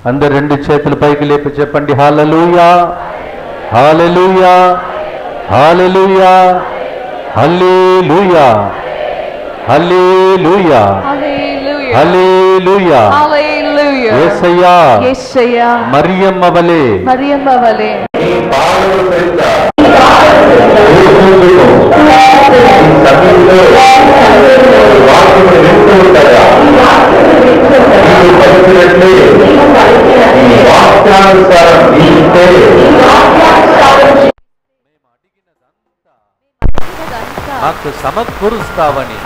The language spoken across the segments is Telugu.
అందరు రెండు చేతులు పైకి లేపి చెప్పండి, హల్లెలూయా హల్లెలూయా హల్లెలూయా హల్లెలూయా హల్లెలూయా హల్లెలూయా యేసయ్యా యేసయ్యా మరియమ్మ వలె నాకు సమకూరుస్తావని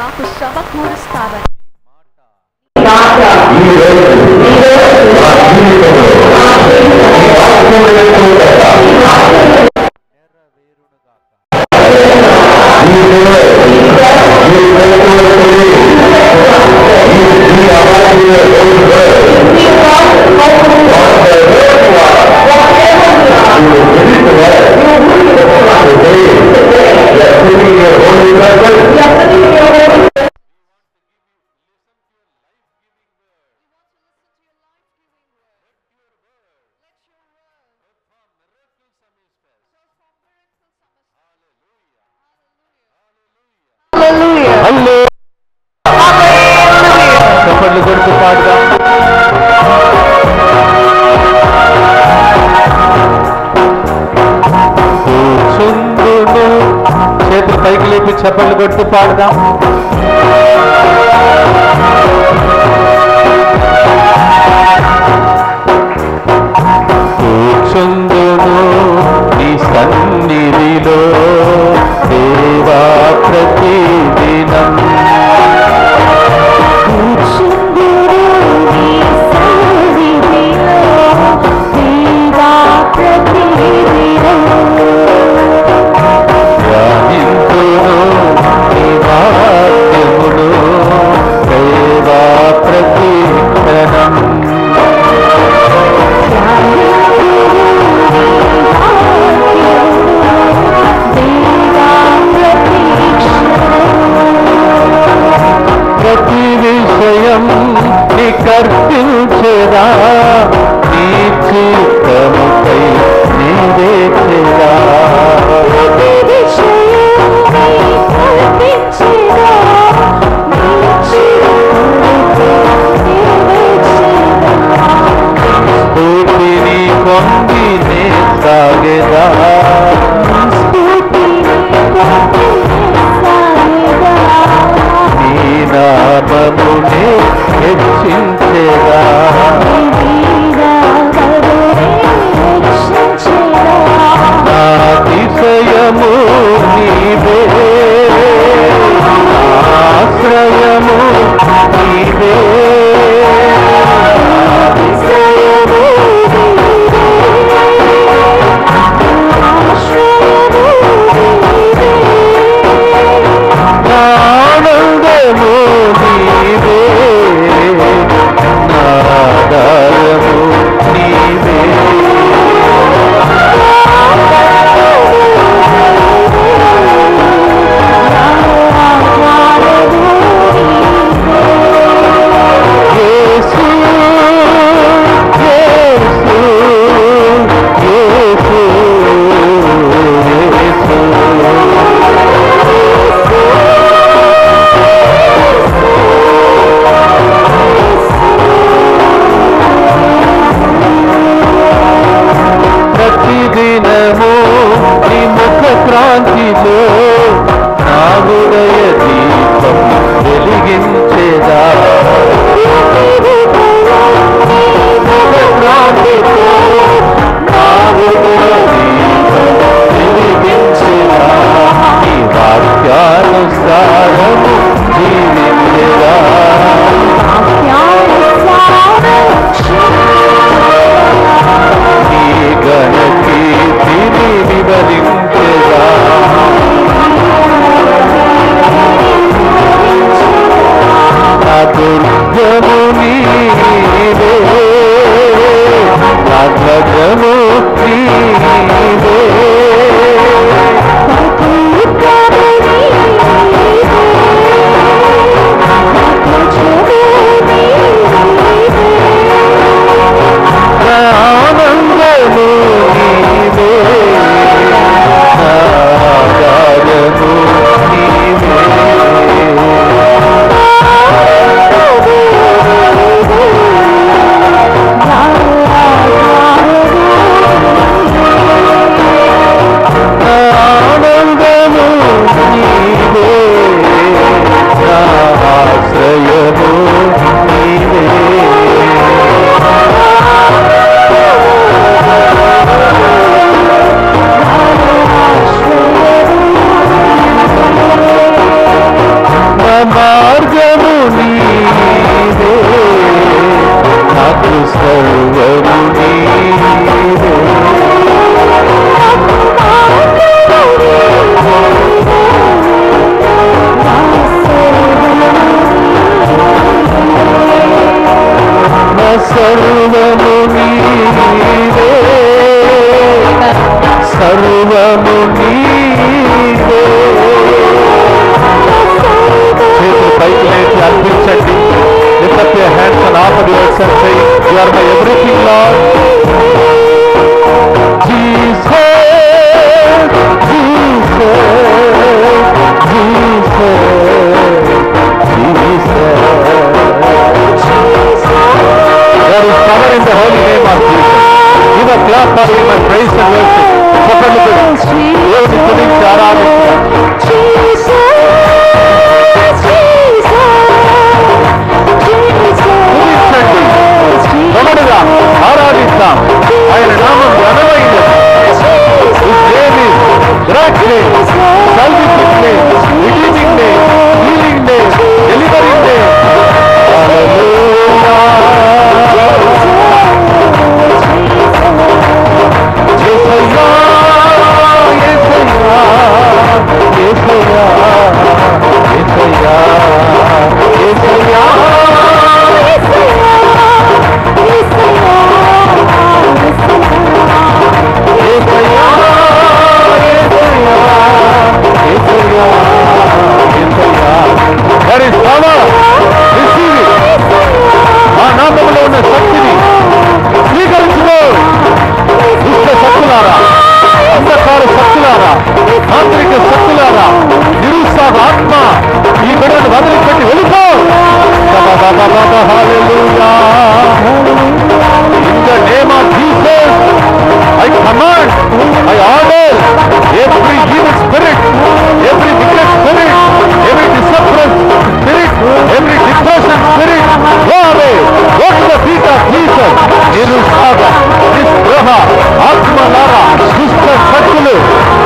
చప్పట్లు కొడుతూ పాడుదాం. చేతులు పైకి లేపి చప్పట్లు కొడుతూ పాడుదాం. కూర్చుందును నీ సన్నిధిలో దేవా ప్రతిదినం. ప్రతి విషయం నికర్పించేదా నీ చిత్తముపై నీవే చేరా. స్థూతిని పొంది నే సాగేదా నామమునే హెచ్చించేదా. నా అతిశయము నీవే, ఆశ్రయము నీవే. ఆనందము నీవే, నాదాయము నీవే. యేసు యేసు యేసు యేసు. ప్రతిదినము నీ ముఖ క్రాంతిలో నా హృదయ దీపం వెలిగించేదా. దేవుని స్తుతించి ఆరాధిస్తాం. మొదటగా ఆరాధిస్తాం. ఆయన నామం ఘనమైనది. His name is great name, salvation name, redeeming name, healing name, delivering name. Hallelujah. Yesaya, Yesaya, Yesaya, Yesaya, Yesaya. There is power. Receive it. ఆ నామములో ఉన్న శక్తిని స్వీకరించుకో. దుష్ట శక్తులారా, అంధకార శక్తులారా, మాంత్రిక శక్తులారా, నిరుత్సాహ ఆత్మ ఈ బిడ్డను వదిలిపెట్టి వెళ్ళిపో. Hallelujah. In the name of Jesus, I command, I order every evil spirit, every wicked spirit, every disappointment spirit, every depression spirit, go away, go to the feet of Jesus. నిరుత్సాహ, నిస్పృహ ఆత్మలారా, దుష్ట శక్తులు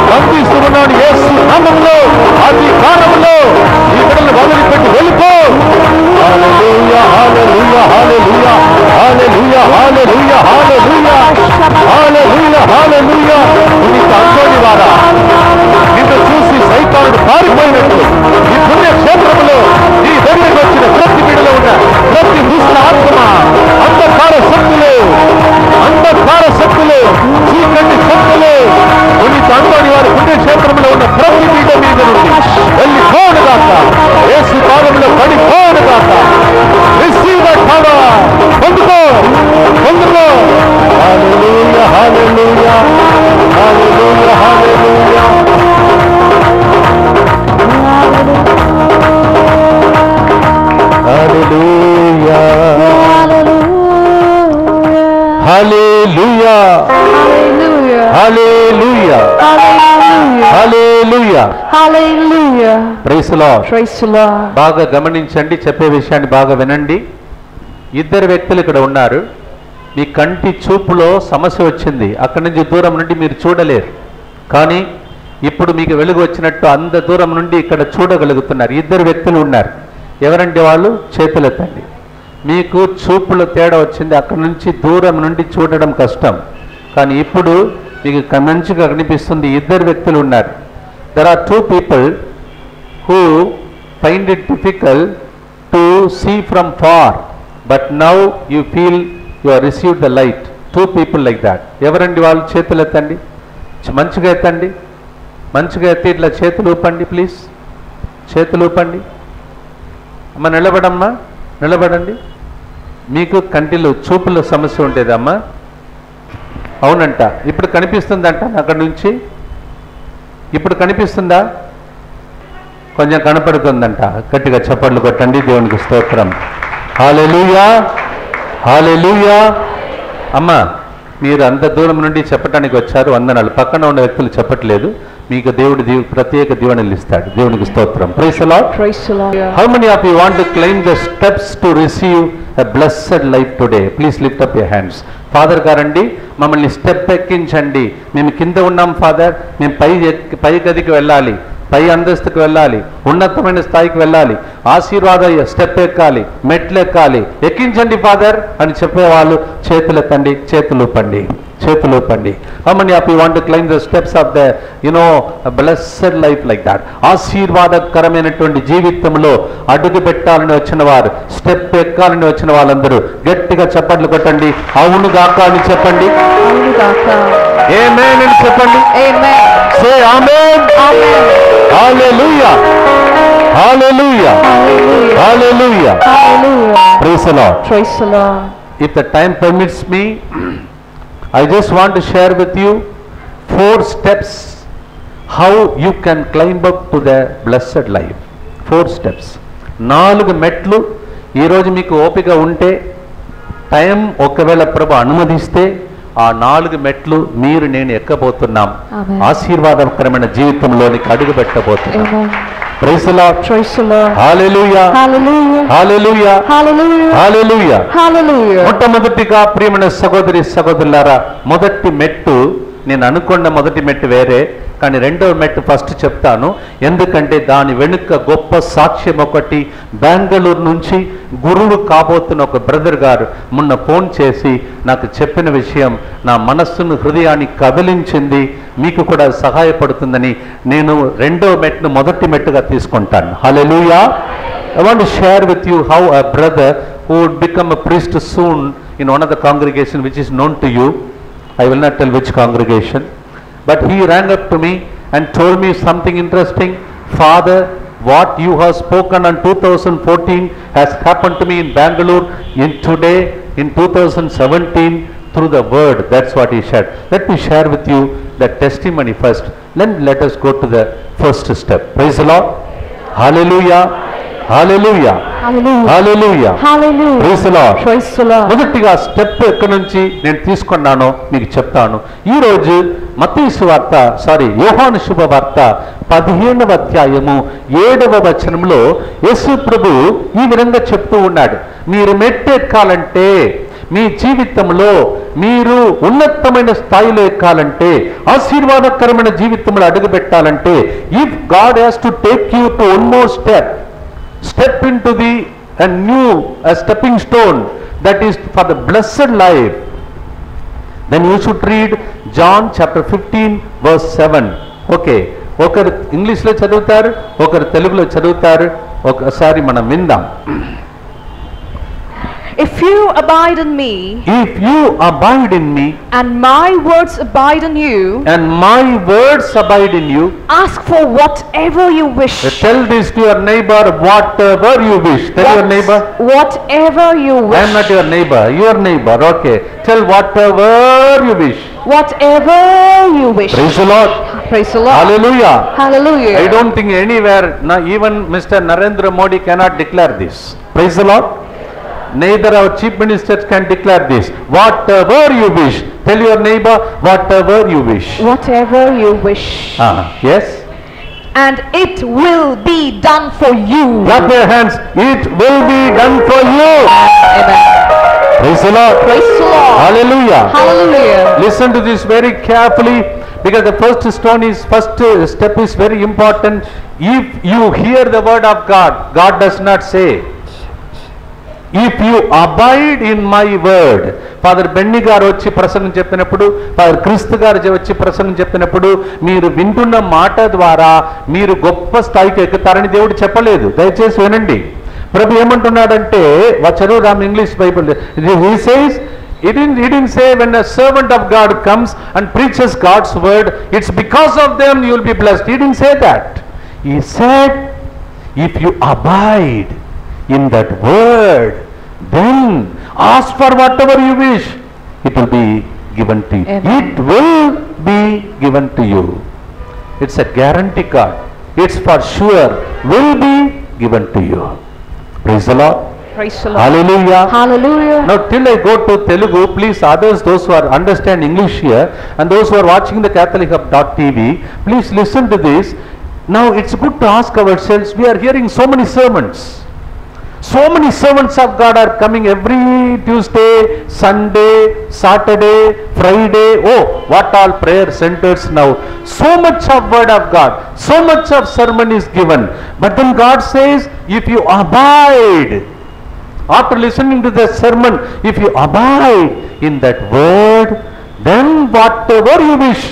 బంధిస్తున్నాను యేసు నామములో, అధికారములో ఈ బిడ్డలను వదిలిపెట్టి వెళ్ళిపో. Hallelujah, hallelujah, hallelujah, hallelujah, hallelujah, hallelujah, hallelujah, hallelujah. నీకు అంతోని వారా, నిన్ను చూసి సైతానుడు పారిపోయినట్లు ఈ పుణ్యక్షేత్రంలో నీ దగ్గరికి వచ్చిన ప్రతి బిడ్డలో ఉన్న ప్రతి దుష్ట ఆత్మ, అంధకార శక్తులు, అంధకార శక్తులు, చీకటి శక్తులు, నీకు అంతోని వారి పుణ్యక్షేత్రంలో ఉన్న ప్రతి బిడ్డ మీద నుండి వెళ్ళిపోను గాక, యేసు పాదములో పడిపోను గాక. Receive that power. పొందుకో, పొందుకో. Hallelujah, hallelujah, hallelujah, hallelujah. Hallelujah, hallelujah, hallelujah, hallelujah, hallelujah. Praise the Lord. Praise the Lord. బాగా గమనించండి, చెప్పే విషయాన్ని బాగా వినండి. ఇద్దరు వ్యక్తులు ఇక్కడ ఉన్నారు. మీ కంటి చూపులో సమస్య వచ్చింది, అక్కడి నుంచి దూరం నుండి మీరు చూడలేరు. కానీ ఇప్పుడు మీకు వెలుగు వచ్చినట్టు అంత దూరం నుండి ఇక్కడ చూడగలుగుతున్నారు. ఇద్దరు వ్యక్తులు ఉన్నారు. ఎవరంటే వాళ్ళు? చేతులెత్తండి. మీకు చూపులో తేడా వచ్చింది, అక్కడి నుంచి దూరం నుండి చూడడం కష్టం. కానీ ఇప్పుడు మీకు మంచిగా కనిపిస్తుంది. ఇద్దరు వ్యక్తులు ఉన్నారు. There are two people who find it difficult to see from far, but now you feel you have received the light. Two people like that. ఎవరండి వాళ్ళు? చేతులు ఎత్తండి, మంచిగా ఎత్తండి, మంచిగా ఎత్తి ఇట్లా చేతులు ఊపండి ప్లీజ్, చేతులు ఊపండి. అమ్మ నిలబడమ్మా, నిలబడండి. మీకు కంటిలో చూపుల సమస్య ఉండేదమ్మా? అవునంట. ఇప్పుడు కనిపిస్తుందంట అక్కడి నుంచి? ఇప్పుడు కనిపిస్తుందా? కొంచెం కనపడుతుందంట. గట్టిగా చప్పట్లు కొట్టండి, దేవునికి స్తోత్రం. హల్లెలూయా, హల్లెలూయా. అమ్మా మీరు అంత దూరం నుండి చెప్పడానికి వచ్చారు, వందనాలు. పక్కన ఉన్న వ్యక్తులు చెప్పట్లేదు. మీకు దేవుడు ప్రత్యేక దీవెనలు ఇస్తాడు. దేవునికి స్తోత్రం. Praise the Lord. Praise the Lord. How many of you want to climb the steps to receive a blessed life today? Please lift up your hands. Father గారండి, మమ్మల్ని స్టెప్ ఎక్కించండి. మేము కింద ఉన్నాం ఫాదర్, మేము పై గదికి వెళ్ళాలి, పై అంతస్తుకు వెళ్ళాలి, ఉన్నతమైన స్థాయికి వెళ్ళాలి, ఆశీర్వాద స్టెప్ ఎక్కాలి, మెట్లు ఎక్కాలి, ఎక్కించండి ఫాదర్ అని చెప్పేవాళ్ళు చేతులు ఎత్తండి, చేతులు ఊపండి, చేతులు ఊపండి. How many of you want to climb the steps of the a blessed life like that? ఆశీర్వాదకరమైనటువంటి జీవితంలో అడుగు పెట్టాలని వచ్చిన వారు, స్టెప్ ఎక్కాలని వచ్చిన వాళ్ళందరూ గట్టిగా చప్పట్లు కొట్టండి. అవును గాక అని చెప్పండి. అవును గాక. ఆమేన్ అని చెప్పండి. Amen. Say amen. Amen. Hallelujah. Hallelujah. Hallelujah. Hallelujah. Praise the Lord. Praise the Lord. If the time permits me, I just want to share with you 4 steps how you can climb up to the blessed life. 4 steps. 4 మెట్లు. ఈరోజు మీకు ఓపిక ఉంటే, టైం ఒకవేళ ప్రభు అనుమతిస్తే ఆ 4 మెట్లు మీరు నేను ఎక్కబోతున్నాం. Amen. ఆశీర్వాదకరమైన జీవితంలోనికి అడుగు పెట్టబోతున్నాం. Amen. Praise the Lord. Praise the Lord. Hallelujah, Hallelujah. Hallelujah, Hallelujah. Hallelujah. Hallelujah. మొట్టమొదటిగా ప్రియమైన సహోదరి సహోదరులారా, మొదటి మెట్టు నేను అనుకున్న మొదటి మెట్టు వేరే, కానీ రెండవ మెట్టు ఫస్ట్ చెప్తాను. ఎందుకంటే దాని వెనుక గొప్ప సాక్ష్యం ఒకటి. బెంగళూరు నుంచి గురువు కాబోతున్న ఒక బ్రదర్ గారు మొన్న ఫోన్ చేసి నాకు చెప్పిన విషయం నా మనస్సును హృదయాన్ని కదిలించింది. మీకు కూడా సహాయపడుతుందని నేను రెండవ మెట్టును మొదటి మెట్టుగా తీసుకుంటాను. హల్లెలూయా. I want to share with you how a brother who would become a priest soon in one of the congregation which is known to you. I will not tell which congregation, but he rang up to me and told me something interesting. Father, what you have spoken on 2014 has happened to me in Bangalore in today in 2017 through the word. That's what he shared. Let me share with you the testimony first. Then let us go to the first step. Praise the Lord. Hallelujah. Hallelujah. Hallelujah. Hallelujah. Hallelujah. Praise the Lord. Praise the Lord. మొదటిగా స్టెప్ ఎక్కడి నుంచి నేను తీసుకున్నానో మీకు చెప్తాను. ఈరోజు మత్తయి సువార్త యోహాను శుభవార్త 15వ అధ్యాయము 7వ వచనంలో యేసు ప్రభు ఈ విధంగా చెప్తూ ఉన్నాడు. మీరు మెట్టెక్కాలంటే, మీ జీవితంలో మీరు ఉన్నతమైన స్థాయిలో ఎక్కాలంటే, ఆశీర్వాదకరమైన జీవితంలో అడుగుపెట్టాలంటే, if God has to take you to one more step into a new stepping stone that is for the blessed life, then you should read John chapter 15 verse 7. Okay, ఒకరు ఇంగ్లీష్లో చదువుతారు, ఒకరు తెలుగులో చదువుతారు. ఒకసారి మనం విందాం. If you abide in me, If you abide in me, and my words abide in you, and my words abide in you, ask for whatever you wish. tell this to your neighbor, whatever you wish. Tell your neighbor. Whatever you wish. I am not your neighbor, your neighbor. Okay, tell whatever you wish. Whatever you wish. Praise the Lord. Praise the Lord. Hallelujah. Hallelujah. I don't think anywhere, even Mr. Narendra Modi cannot declare this. Praise the Lord. Neither our chief ministers can declare this. Whatever you wish. Tell your neighbor, whatever you wish. Whatever you wish. Yes. And it will be done for you. Clap your hands. It will be done for you. Amen. Praise the Lord. Praise the Lord. Hallelujah. Hallelujah. Listen to this very carefully, because the first step is very important. If you hear the word of God, God does not say, if you abide in my word. Father Benny గారు వచ్చి ప్రసంగం చెప్పినప్పుడు, ఫాదర్ క్రీస్తు గారు వచ్చి ప్రసంగం చెప్పినప్పుడు, మీరు వింటున్న మాట ద్వారా మీరు గొప్ప స్థాయికి ఎక్కుతారని దేవుడు చెప్పలేదు. దయచేసి వినండి. ప్రభు ఏమంటున్నాడంటే, చదువుదాం English Bible. He says, he didn't say when a servant of God comes and preaches God's word, it's because of them you will be blessed. He didn't say that. He said, if you abide in that word, then ask for whatever you wish, it will be given to you. Amen. It will be given to you. It's a guarantee, God. It's for sure will be given to you. Praise the Lord. Praise the Lord. Hallelujah. Hallelujah. Now till I go to Telugu, please others, those who are understand English here and those who are watching the Catholic Hub.tv, please listen to this. Now it's good to ask ourselves, we are hearing so many sermons. So many servants of God are coming every Tuesday, Sunday, Saturday, Friday. Oh, what all prayer centers now. So much of word of God, so much of sermon is given. But then God says, if you abide, after listening to the sermon, if you abide in that word, then whatever you wish,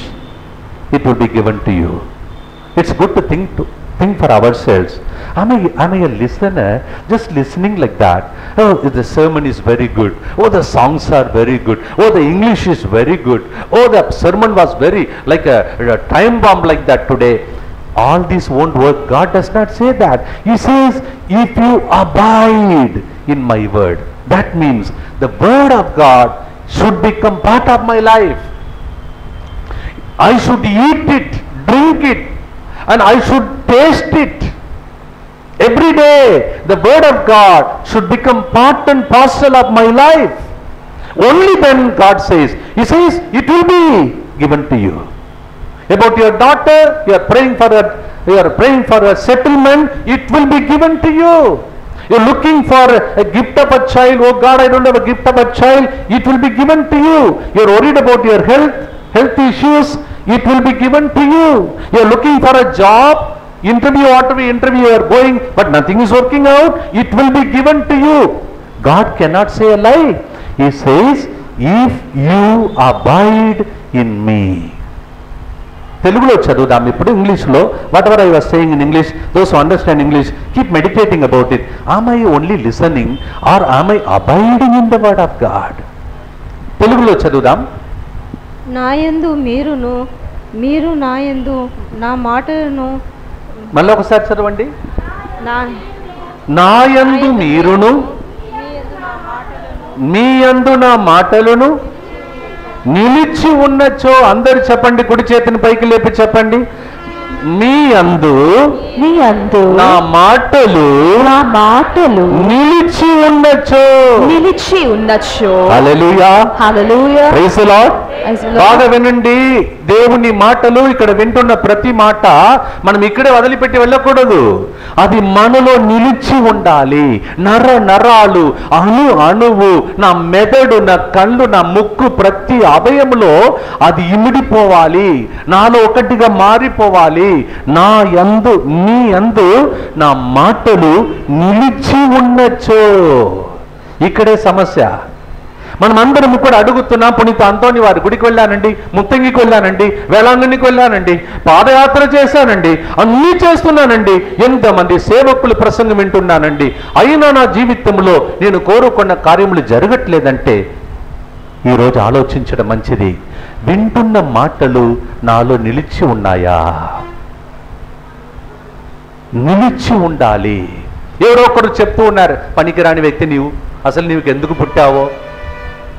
it will be given to you. It's good to think for ourselves. Am I a listener just listening like that? Oh, the sermon is very good. Oh, the songs are very good. Oh, the English is very good. Oh, the sermon was very like a time bomb like that today. All this won't work. God does not say that. He says, if you abide in my word. That means the word of God should become part of my life. I should eat it, drink it, and I should taste it. Every day the word of God should become part and parcel of my life. Only then God says, He says, it will be given to you. About your daughter, you are praying for a settlement, it will be given to you. You're looking for a gift of a child. Oh God, I don't have a gift of a child. It will be given to you. You're worried about your health issues. It will be given to you. You're looking for a job. Interview after interview you are going, but nothing is working out. It will be given to you. God cannot say a lie. He says, if you abide in me. తెలుగులో చదువుదాం ఇప్పుడు ఇంగ్లీష్లో. Whatever I was saying in English, those who understand English keep meditating about it. Am I only listening or am I abiding in the word of God? తెలుగులో చదువుదాం. నాయందు మీరును, మీరు నాయందు నా మాటలను. మళ్ళీ ఒకసారి చదవండి. నా- నాయందు మీరును, మీ యందు నా మాటలను నిలిచి ఉన్నచో. అందరు చెప్పండి, కుడి చేతిని పైకి లేపి చెప్పండి. మీ యందు నీ యందు నా మాటలు నా మాటలు నిలిచి ఉన్నచో. నిలిచి ఉండొచ్చు. Hallelujah, hallelujah. Praise the Lord. Praise the Lord. బాగా వినండి, దేవుని మాటలు ఇక్కడ వింటున్న ప్రతి మాట మనం ఇక్కడే వదిలిపెట్టి వెళ్ళకూడదు. అది మనలో నిలిచి ఉండాలి. నరాలు, అణువు, నా మెదడు, నా కళ్ళు, నా ముక్కు, ప్రతి అవయములో అది ఇమిడిపోవాలి, నాలో ఒకటిగా మారిపోవాలి. నా యందు, నీ యందు నా మాటలు నిలిచి ఉండొచ్చు. ఇక్కడే సమస్య. మనం అందరం కూడా అడుగుతున్నాం. పునీత అంతోని వారి గుడికి వెళ్ళానండి, ముత్తంగికి వెళ్ళానండి, వేళాంగణికి వెళ్ళానండి, పాదయాత్ర చేశానండి, అన్నీ చేస్తున్నానండి, ఎంతమంది సేవకులు ప్రసంగం వింటున్నానండి, అయినా నా జీవితంలో నేను కోరుకున్న కార్యములు జరగట్లేదంటే ఈరోజు ఆలోచించడం మంచిది. వింటున్న మాటలు నాలో నిలిచి ఉన్నాయా? నిలిచి ఉండాలి. ఎవరో ఒకరు చెప్తూ ఉన్నారు, పనికిరాని వ్యక్తి నీవు, అసలు నీకు ఎందుకు పుట్టావో,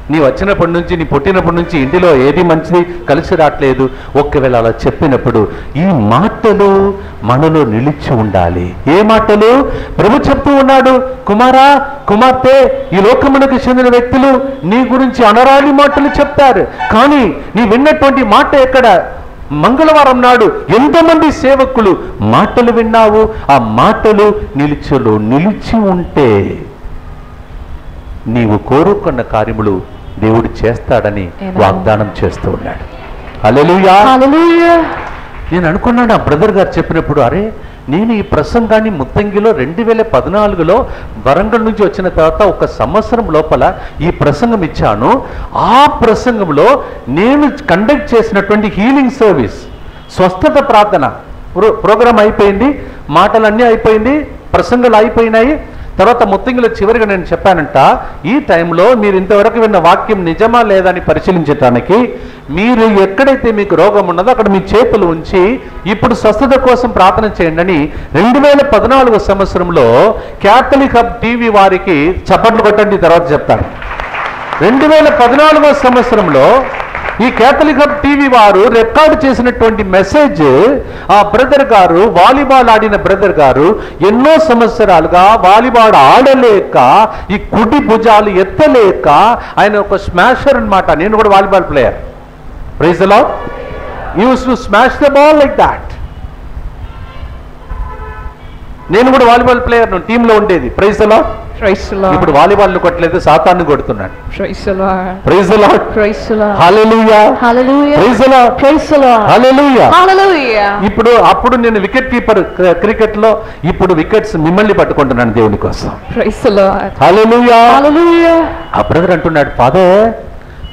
నీ వచ్చినప్పటి నుంచి, నీ పుట్టినప్పటి నుంచి ఇంటిలో ఏది మంచిది కలిసి రావట్లేదు. ఒకవేళ అలా చెప్పినప్పుడు ఈ మాటలు మనలో నిలిచి ఉండాలి. ఏ మాటలు? ప్రభు చెప్తూ ఉన్నాడు, కుమారా, కుమార్తె, ఈ లోకమునకు చెందిన వ్యక్తులు నీ గురించి అనరాని మాటలు చెప్తారు, కానీ నీ విన్నటువంటి మాట ఎక్కడ? మంగళవారం నాడు ఎంతమంది సేవకులు మాటలు విన్నావు? ఆ మాటలు నిలిచి ఉంటే నీవు కోరుకున్న కార్యములు దేవుడు చేస్తాడని వాగ్దానం చేస్తూ ఉన్నాడు. హల్లెలూయా, హల్లెలూయా. నేను అనుకున్నాను, ఆ బ్రదర్ గారు చెప్పినప్పుడు, అరే నేను ఈ ప్రసంగాన్ని ముత్తంగిలో 2014లో వరంగల్ నుంచి వచ్చిన తర్వాత ఒక సంవత్సరం లోపల ఈ ప్రసంగం ఇచ్చాను. ఆ ప్రసంగంలో నేను కండక్ట్ చేసినటువంటి హీలింగ్ సర్వీస్, స్వస్థత ప్రార్థన ప్రోగ్రాం అయిపోయింది, మాటలన్నీ అయిపోయింది, ప్రసంగాలు అయిపోయినాయి. తర్వాత ముత్తంగిలో చివరిగా నేను చెప్పానంట, ఈ టైంలో మీరు ఇంతవరకు విన్న వాక్యం నిజమా లేదా అని పరిశీలించడానికి మీరు ఎక్కడైతే మీకు రోగం ఉన్నదో అక్కడ మీ చేతులు ఉంచి ఇప్పుడు స్వస్థత కోసం ప్రార్థన చేయండి అని 2014 సంవత్సరంలో క్యాథలిక్ హబ్ టీవీ వారికి చప్పట్లు కొట్టండి, తర్వాత చెప్తాను. 2014 సంవత్సరంలో ఈ క్యాథలిక్ హబ్ టీవీ వారు రికార్డు చేసినటువంటి మెసేజ్, ఆ బ్రదర్ గారు, వాలీబాల్ ఆడిన బ్రదర్ గారు ఎన్నో సంవత్సరాలుగా వాలీబాల్ ఆడలేక, ఈ కుడి భుజాలు ఎత్తలేక, ఆయన ఒక స్మాషర్ అన్నమాట. నేను కూడా volleyball player. Praise the lord. He used to smash the ball like that. నేను కూడా వాలీబాల్ ప్లేయర్, టీంలో ఉండేది. Praise the Lord. Praise the Lord. ఇప్పుడు వాలీబాల్ కొట్టలేదు, సాతాన్ని కొడుతున్నాడు. Praise the Lord. Praise the Lord. Praise the Lord. Hallelujah, Hallelujah. Praise the Lord. Praise the Lord. Hallelujah. Hallelujah. అప్పుడు నేను వికెట్ కీపర్ క్రికెట్ లో, ఇప్పుడు వికెట్స్ మిమ్మల్ని పట్టుకుంటున్నాను దేవుని కోసం. Praise the Lord. Hallelujah. Hallelujah. ఆ బ్రదర్ అంటున్నాడు,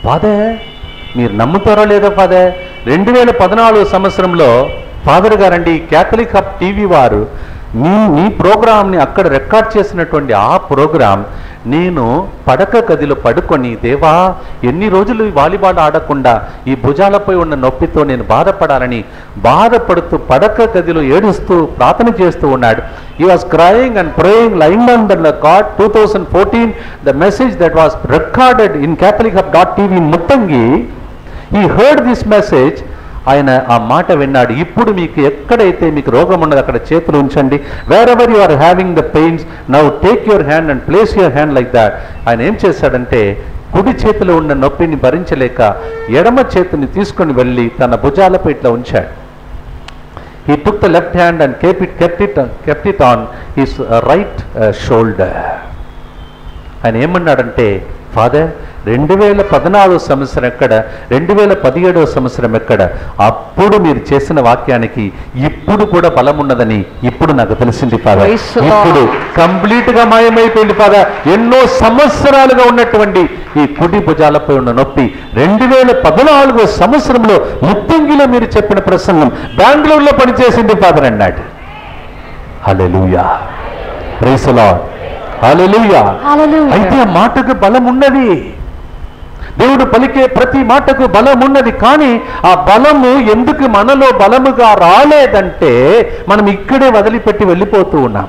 ఫాదర్ మీరు నమ్ముతారో లేదో ఫాదర్, 2014 సంవత్సరంలో ఫాదర్ గారండి క్యాథలిక్ హబ్ టీవీ వారు మీ ప్రోగ్రామ్ని అక్కడ రికార్డ్ చేసినటువంటి ఆ ప్రోగ్రాం నేను పడక గదిలో పడుకొని, దేవా ఎన్ని రోజులు ఈ వాలీబాల్ ఆడకుండా ఈ భుజాలపై ఉన్న నొప్పితో నేను బాధపడుతూ పడక గదిలో ఏడుస్తూ ప్రార్థన చేస్తూ ఉన్నాడు. He was crying and praying, lying on the cot. 2014, the message that was recorded in catholicHub.tv in Muttangi, he heard this message. ఆయన ఆ మాట విన్నాడు. ఇప్పుడు మీకు ఎక్కడైతే మీకు రోగం ఉన్నది అక్కడ చేతులు ఉంచండి. Wherever you are having the pains, now take your hand and place your hand like that. ఆయన ఏం చేశాడంటే కుడి చేతిలో ఉన్న నొప్పిని భరించలేక ఎడమ చేతిని తీసుకొని వెళ్ళి తన భుజాలపై ఇట్లా ఉంచాడు. He took the left hand and kept it on his right shoulder. ఆయన ఏమన్నాడంటే, ఫాదర్ 2014 సంవత్సరం ఎక్కడ, 2017 సంవత్సరం ఎక్కడ, అప్పుడు మీరు చేసిన వాక్యానికి ఇప్పుడు కూడా బలం ఉన్నదని ఇప్పుడు నాకు తెలిసింది ఫాదర్. Praise the Lord. ఇప్పుడు కంప్లీట్ గా మాయమైపోయింది ఫాదర్. ఎన్నో సంవత్సరాలుగా ఉన్నటువంటి ఈ కుడి భుజాలపై ఉన్న నొప్పి 2014 సంవత్సరంలో ముత్తంగిలో మీరు చెప్పిన ప్రసంగం బెంగళూరులో పనిచేసింది ఫాదర్ అన్నాడు. Hallelujah, praise the Lord, hallelujah. Hallelujah. అయితే ఆ మాటకు బలం ఉన్నది. దేవుడు పలికే ప్రతి మాటకు బలం ఉన్నది. కానీ ఆ బలము ఎందుకు మనలో బలముగా రాలేదంటే మనం ఇక్కడే వదిలిపెట్టి వెళ్ళిపోతూ ఉన్నాం.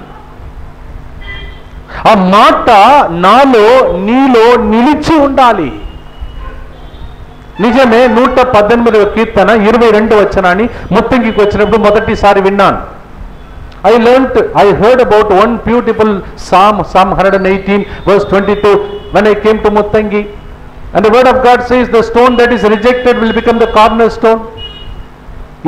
ఆ మాట నాలో నీలో నిలిచి ఉండాలి. నిజమే, 118వ కీర్తన 22వ వచనాన్ని ముత్తంగికి వచ్చినప్పుడు మొదటిసారి విన్నాను. I heard about one beautiful Psalm 118 verse 22 when I came to Muttangi, and the word of God says the stone that is rejected will become the cornerstone.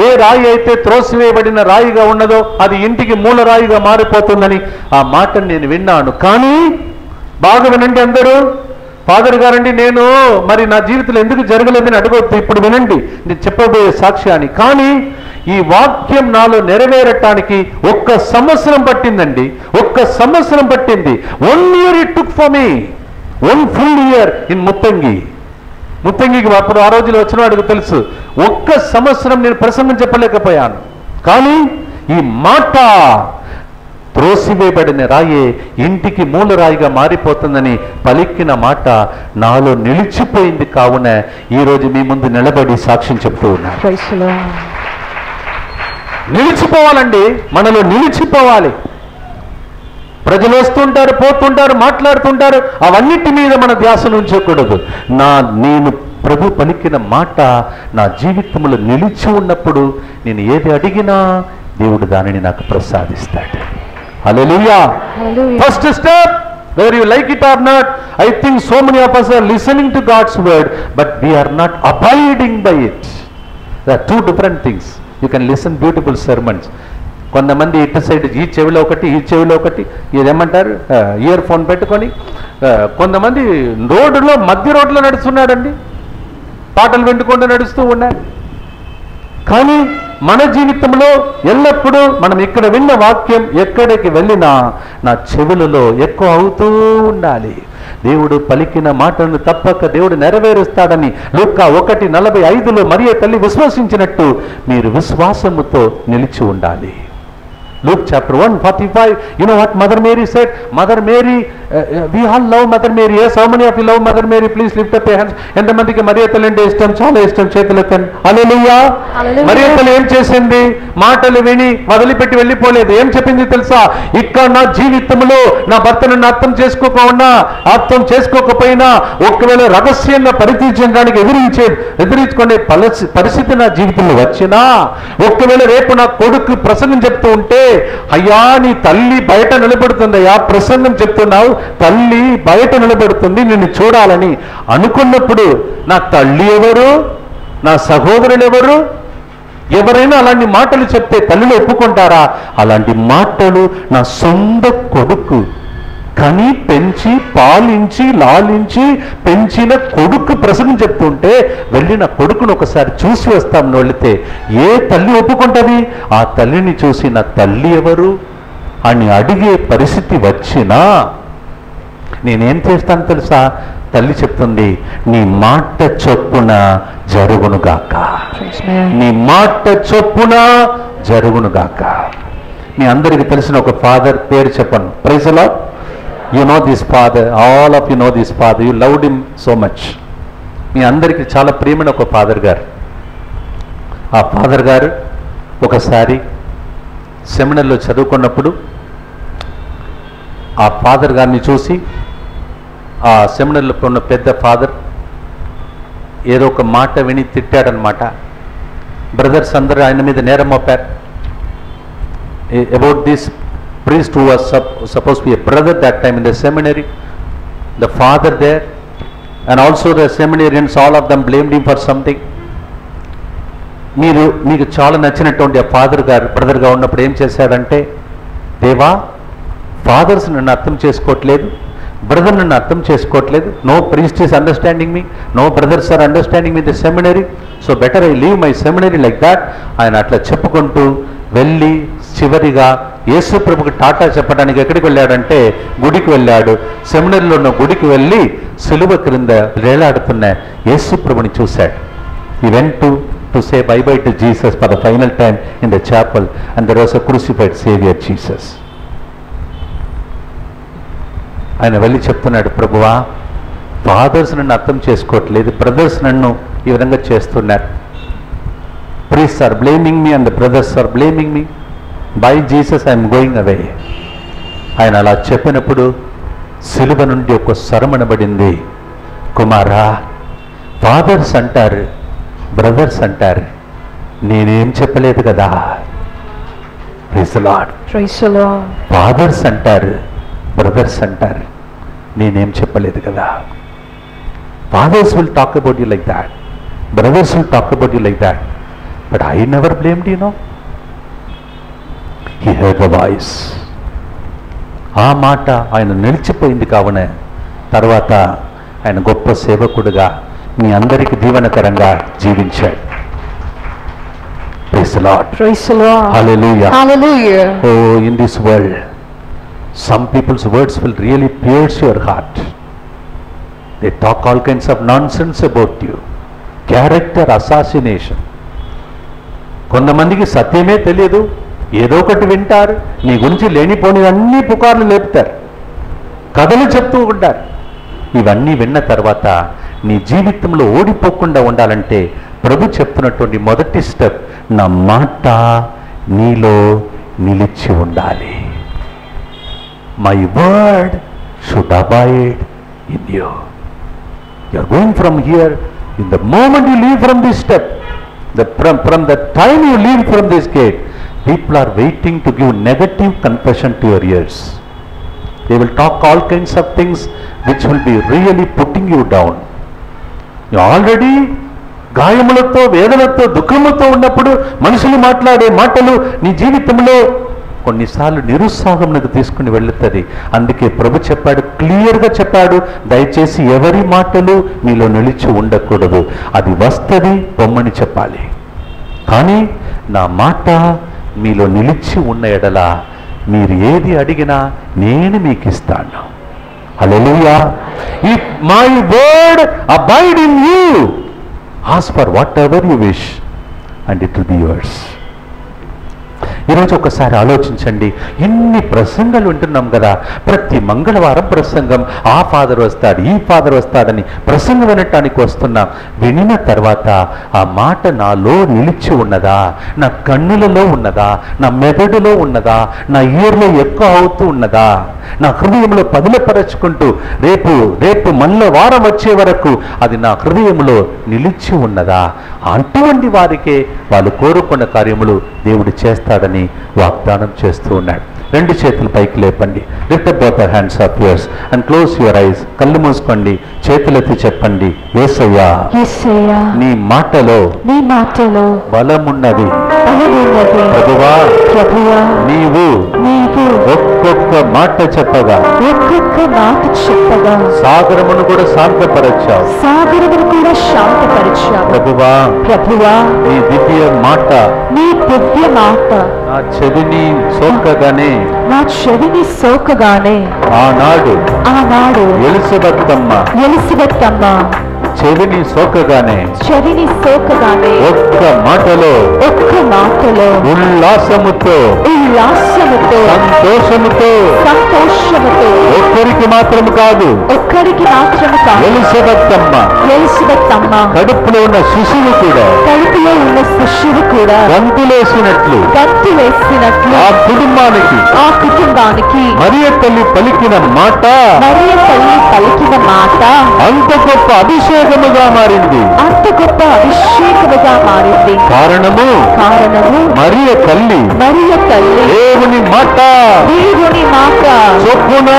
ఏ రాయి అయితే త్రోసివేయబడిన రాయిగా ఉన్నదో అది ఇంటికి మూల రాయిగా మారిపోతుందని ఆ మాటను నేను విన్నాను. కానీ బాగా వినండి అందరూ. ఫాదర్ గారండి, నేను మరి నా జీవితంలో ఎందుకు జరగలేదని అడగవద్దు, ఇప్పుడు వినండి నేను చెప్పబోయే సాక్ష్యాన్ని. కానీ ఈ వాక్యం నాలో నెరవేరటానికి 1 సంవత్సరం పట్టిందండి. 1 సంవత్సరం పట్టింది. 1 year it took for me. 1 full year in ముత్తంగికి అప్పుడు ఆ రోజులో వచ్చిన వాడికి తెలుసు. 1 సంవత్సరం నేను ప్రసంగం చెప్పలేకపోయాను. కానీ ఈ మాట త్రోసివేయబడిన రాయే ఇంటికి మూలరాయిగా మారిపోతుందని పలికిన మాట నాలో నిలిచిపోయింది. కావున ఈరోజు మీ ముందు నిలబడి సాక్ష్యం చెప్తూ ఉన్నాను. Praise the Lord. నిలిచిపోవాలండి, మనలో నిలిచిపోవాలి. ప్రజలు వస్తుంటారు, పోతుంటారు, మాట్లాడుతుంటారు, అవన్నిటి మీద మన ధ్యాసను ఉంచకూడదు. నేను ప్రభు పలికిన మాట నా జీవితంలో నిలిచి ఉన్నప్పుడు నేను ఏది అడిగినా దేవుడు దానిని నాకు ప్రసాదిస్తాడు. హల్లెలూయా. Hallelujah. First step, whether you like it or not, I think so many of us are listening to God's word, but we are not abiding by it. There are two different things. You can listen beautiful sermons. కొంతమంది ఇటు సైడ్ ఈ చెవిలో ఒకటి, ఈ చెవిలో ఒకటి, ఇదేమంటారు ఇయర్ ఫోన్ పెట్టుకొని, కొంతమంది మధ్య రోడ్లో నడుస్తున్నాడండి, పాటలు వింటుకుంటూ నడుస్తూ ఉన్నాయి. కానీ మన జీవితంలో ఎల్లప్పుడూ మనం ఇక్కడ విన్న వాక్యం ఎక్కడికి వెళ్ళినా నా చెవులలో ఎక్కువ అవుతూ ఉండాలి. దేవుడు పలికిన మాటను తప్పక దేవుడు నెరవేరుస్తాడని లూకా 1:45లో మరియ తల్లి విశ్వసించినట్టు మీరు విశ్వాసముతో నిలిచి ఉండాలి. Luke chapter 1:45, you know what Mother Mary said? Mother Mary, we all love Mother Mary. Yes, how many of you love Mother Mary? Please lift up your hands. ఎంతమందికి మరియ తల్లి అంటే ఇష్టం? చాలా ఇష్టం. చేతులు ఎత్తండి. హల్లెలూయా. మరియ తల్లి ఏం చేసింది? మాటలు విని వదిలిపెట్టి వెళ్ళిపోలేదు. ఏం చెప్పింది తెలుసా? ఇక్కడ నా జీవితంలో నా భర్తను అర్థం చేసుకోకపోయినా ఒకవేళ రహస్యంగా పరితీర్చడానికి ఎదిరించుకునే పరిస్థితి నా జీవితంలో వచ్చినా, ఒకవేళ రేపు నా కొడుకు ప్రసంగం చెప్తూ ఉంటే, అయ్యా నీ తల్లి బయట నిలబడుతుందయ్యా, ప్రసంగం చెప్తున్నావు, తల్లి బయట నిలబడుతుంది నిన్ను చూడాలని అనుకున్నప్పుడు నా తల్లి ఎవరు, నా సహోదరులు ఎవరు? ఎవరైనా అలాంటి మాటలు చెప్తే తల్లిని ఒప్పుకుంటారా? అలాంటి మాటలు నా సొంత కొడుకు కని పెంచి పాలించి లాలించి పెంచిన కొడుకు ప్రసంగం చెప్తుంటే వెళ్ళిన కొడుకును ఒకసారి చూసి వస్తామని వెళితే ఏ తల్లి ఒప్పుకుంటుంది? ఆ తల్లిని చూసి నా తల్లి ఎవరు అని అడిగే పరిస్థితి వచ్చినా నేనేం చేస్తాను తెలుసా? తల్లి చెప్తుంది, నీ మాట చొప్పున జరుగునుగాక, నీ మాట చొప్పున జరుగునుగాక. మీ అందరికీ తెలిసిన ఒక ఫాదర్ పేరు చెప్పను. Praise the Lord. You know this father, all of you know this father, you loved him so much. మీ అందరికీ చాలా ప్రియమైన ఒక ఫాదర్ గారు. ఆ ఫాదర్ గారు ఒకసారి సెమినర్లో చదువుకున్నప్పుడు ఆ ఫాదర్ గారిని చూసి ఆ సెమినర్లో ఉన్న పెద్ద ఫాదర్ ఏదో ఒక మాట విని తిట్టాడనమాట. బ్రదర్స్ అందరూ ఆయన మీద నేరం మోపారు. About this priest who was supposed to be a brother that time in the seminary, the father there and also the seminarians, all of them blamed him for something. మీకు చాలా నచ్చినటువంటి ఆ ఫాదర్ గారు బ్రదర్గా ఉన్నప్పుడు ఏం చేశాడంటే, దేవా ఫాదర్స్ నన్ను అర్థం చేసుకోవట్లేదు, బ్రదర్ నన్ను అర్థం చేసుకోవట్లేదు, no priest is understanding me, no brothers are understanding me the seminary, so better I leave my seminary like that. ఆయన అట్లా చెప్పుకుంటూ వెళ్ళి చివరిగా యేసు ప్రభుకి టాటా చెప్పడానికి ఎక్కడికి వెళ్ళాడంటే గుడికి వెళ్ళాడు. సెమినరీలో ఉన్న గుడికి వెళ్ళి సిలువ క్రింద వేలాడుతున్న యేసు ప్రభుని చూశాడు. He went to say bye bye to Jesus for the final time in the chapel, and there was a crucified Savior Jesus. ఆయన వెళ్ళి చెప్తున్నాడు, ప్రభువా ఫాదర్స్ నన్ను అర్థం చేసుకోవట్లేదు, బ్రదర్స్ నన్ను ఈ విధంగా చేస్తున్నారు, priests are blaming me and the brothers are blaming me, by Jesus I am going away. ఆయన అలా చెప్పినప్పుడు సిలువ నుండి ఒక స్వరమనబడింది, కుమారా ఫాదర్స్ అంటారు, బ్రదర్స్ అంటారు, నేనేం చెప్పలేదు కదా. Praise the Lord. Praise the Lord. Fathers అంటారు, బ్రదర్స్ అంటారు, నేనేం చెప్పలేదు కదా. Fathers will talk about you like that, brothers will talk about you like that, but I never blamed you no. He heard the voice. ఆ మాట ఆయన నిలిచిపోయింది. కావున తర్వాత ఆయన గొప్ప సేవకుడుగా మీ అందరికీ దీవెనకరంగా జీవించాడు. Praise the Lord. Praise the Lord. Hallelujah. Hallelujah. Oh, in this world, some people's words will really pierce your heart. They talk all kinds of nonsense about you. Character assassination. కొంతమందికి సత్యమే తెలియదు, ఏదో ఒకటి వింటారు, నీ గురించి లేనిపోని అన్ని పుకార్లు లేపుతారు, కథలు చెప్తూ ఉంటారు. ఇవన్నీ విన్న తర్వాత నీ జీవితంలో ఓడిపోకుండా ఉండాలంటే ప్రభు చెప్తున్నటువంటి మొదటి స్టెప్, నా మాట నీలో నిలిచి ఉండాలి. My word should abide in you. You are going from here, in the moment you leave from this step, from the time you leave from this gate, people are waiting to give negative confession to your ears. They will talk all kinds of things which will be really putting you down. You already గాయములతో వేదనతో దుఃఖముతో ఉన్నప్పుడు మనుషులు మాట్లాడే మాటలు నీ జీవితంలో కొన్నిసార్లు నిరుత్సాహంకు తీసుకుని వెళుతుంది. అందుకే ప్రభు చెప్పాడు, క్లియర్గా చెప్పాడు, దయచేసి ఎవరి మాటలు మీలో నిలిచి ఉండకూడదు. అది వస్తుంది పొమ్మని చెప్పాలి, కానీ నా మాట మీలో నిలిచి ఉన్న ఎడల మీరు ఏది అడిగినా నేను మీకు ఇస్తాను. Hallelujah. If my word abide in you, ask for whatever you wish and it will be yours. ఈరోజు ఒకసారి ఆలోచించండి, ఎన్ని ప్రసంగాలు వింటున్నాం కదా, ప్రతి మంగళవారం ప్రసంగం, ఆ ఫాదర్ వస్తాడు, ఈ ఫాదర్ వస్తాడని ప్రసంగం వినటానికి వస్తున్నాం. వినిన తర్వాత ఆ మాట నాలో నిలిచి ఉన్నదా, నా కన్నులలో ఉన్నదా, నా మెదడులో ఉన్నదా, నా ఇయర్లో ఎక్కువ అవుతూ ఉన్నదా, నా హృదయంలో పదిలపరచుకుంటూ రేపు మళ్ళీ వారం వచ్చే వరకు అది నా హృదయంలో నిలిచి ఉన్నదా? అటువంటి వారికే వాళ్ళు కోరుకున్న కార్యములు దేవుడు చేస్తాడని వాగ్దానం చేస్తూ ఉన్నాడు. రెండు చేతులు పైకి లేపండి. Lift up both hands of yours and close your eyes. కళ్ళు మూసుకోండి, చేతులెత్తి చెప్పండి, యేసయ్యా నీ మాటలో బలమున్నది. ప్రభువా నీవు ఒక్కొక్క మాట చెప్పగా సాగరమును కూడా శాంతపరచావు. ప్రభువా నీ దివ్య మాట నా చెవిని సోకగానే ఆనాడు ఎలిజబెత్తమ్మ చెవిని సోకగానే ఒక్క మాటలో ఉల్లాసముతో సంతోషముతో ఒక్కరికి మాత్రం కాదు ఎలిజబెత్తమ్మ కడుపులో ఉన్న శిశువు కూడా గంతులేసినట్లు ఆ కుటుంబానికి మరియ తల్లి పలికిన మాట అంత గొప్ప అభిషేకముగా మారింది. కారణము మరియ తల్లి మరియ తల్లి దేవుని మాట దేవుని మాట చొప్పున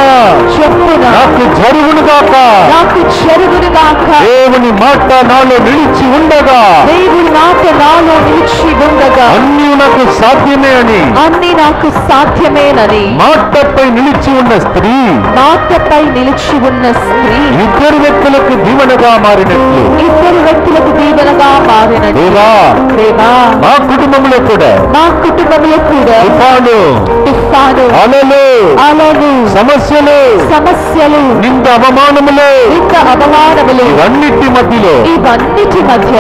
నాకు జరుగునుగాక. నాకు జరుగునుగాక. దేవుని మాట నాలో నిలిచి ఉండగా దేవుని మాట నాలో నిలిచి ఉండగా అన్నీ నాకు సాధ్యమే అని అన్ని నాకు సాధ్యమేనని మాటపై నిలిచి ఉన్న స్త్రీ మాటపై నిలిచి ఉన్న స్త్రీ ఇద్దరు వ్యక్తులకు దీవెనగా మారినట్లు ఇద్దరు వ్యక్తులకు దీవెనగా మారినట్లు దేవా మా కుటుంబంలో కూడా తుఫాను అలలు సమస్యలు నింద అవమానములు ఇవన్నిటి మధ్యలో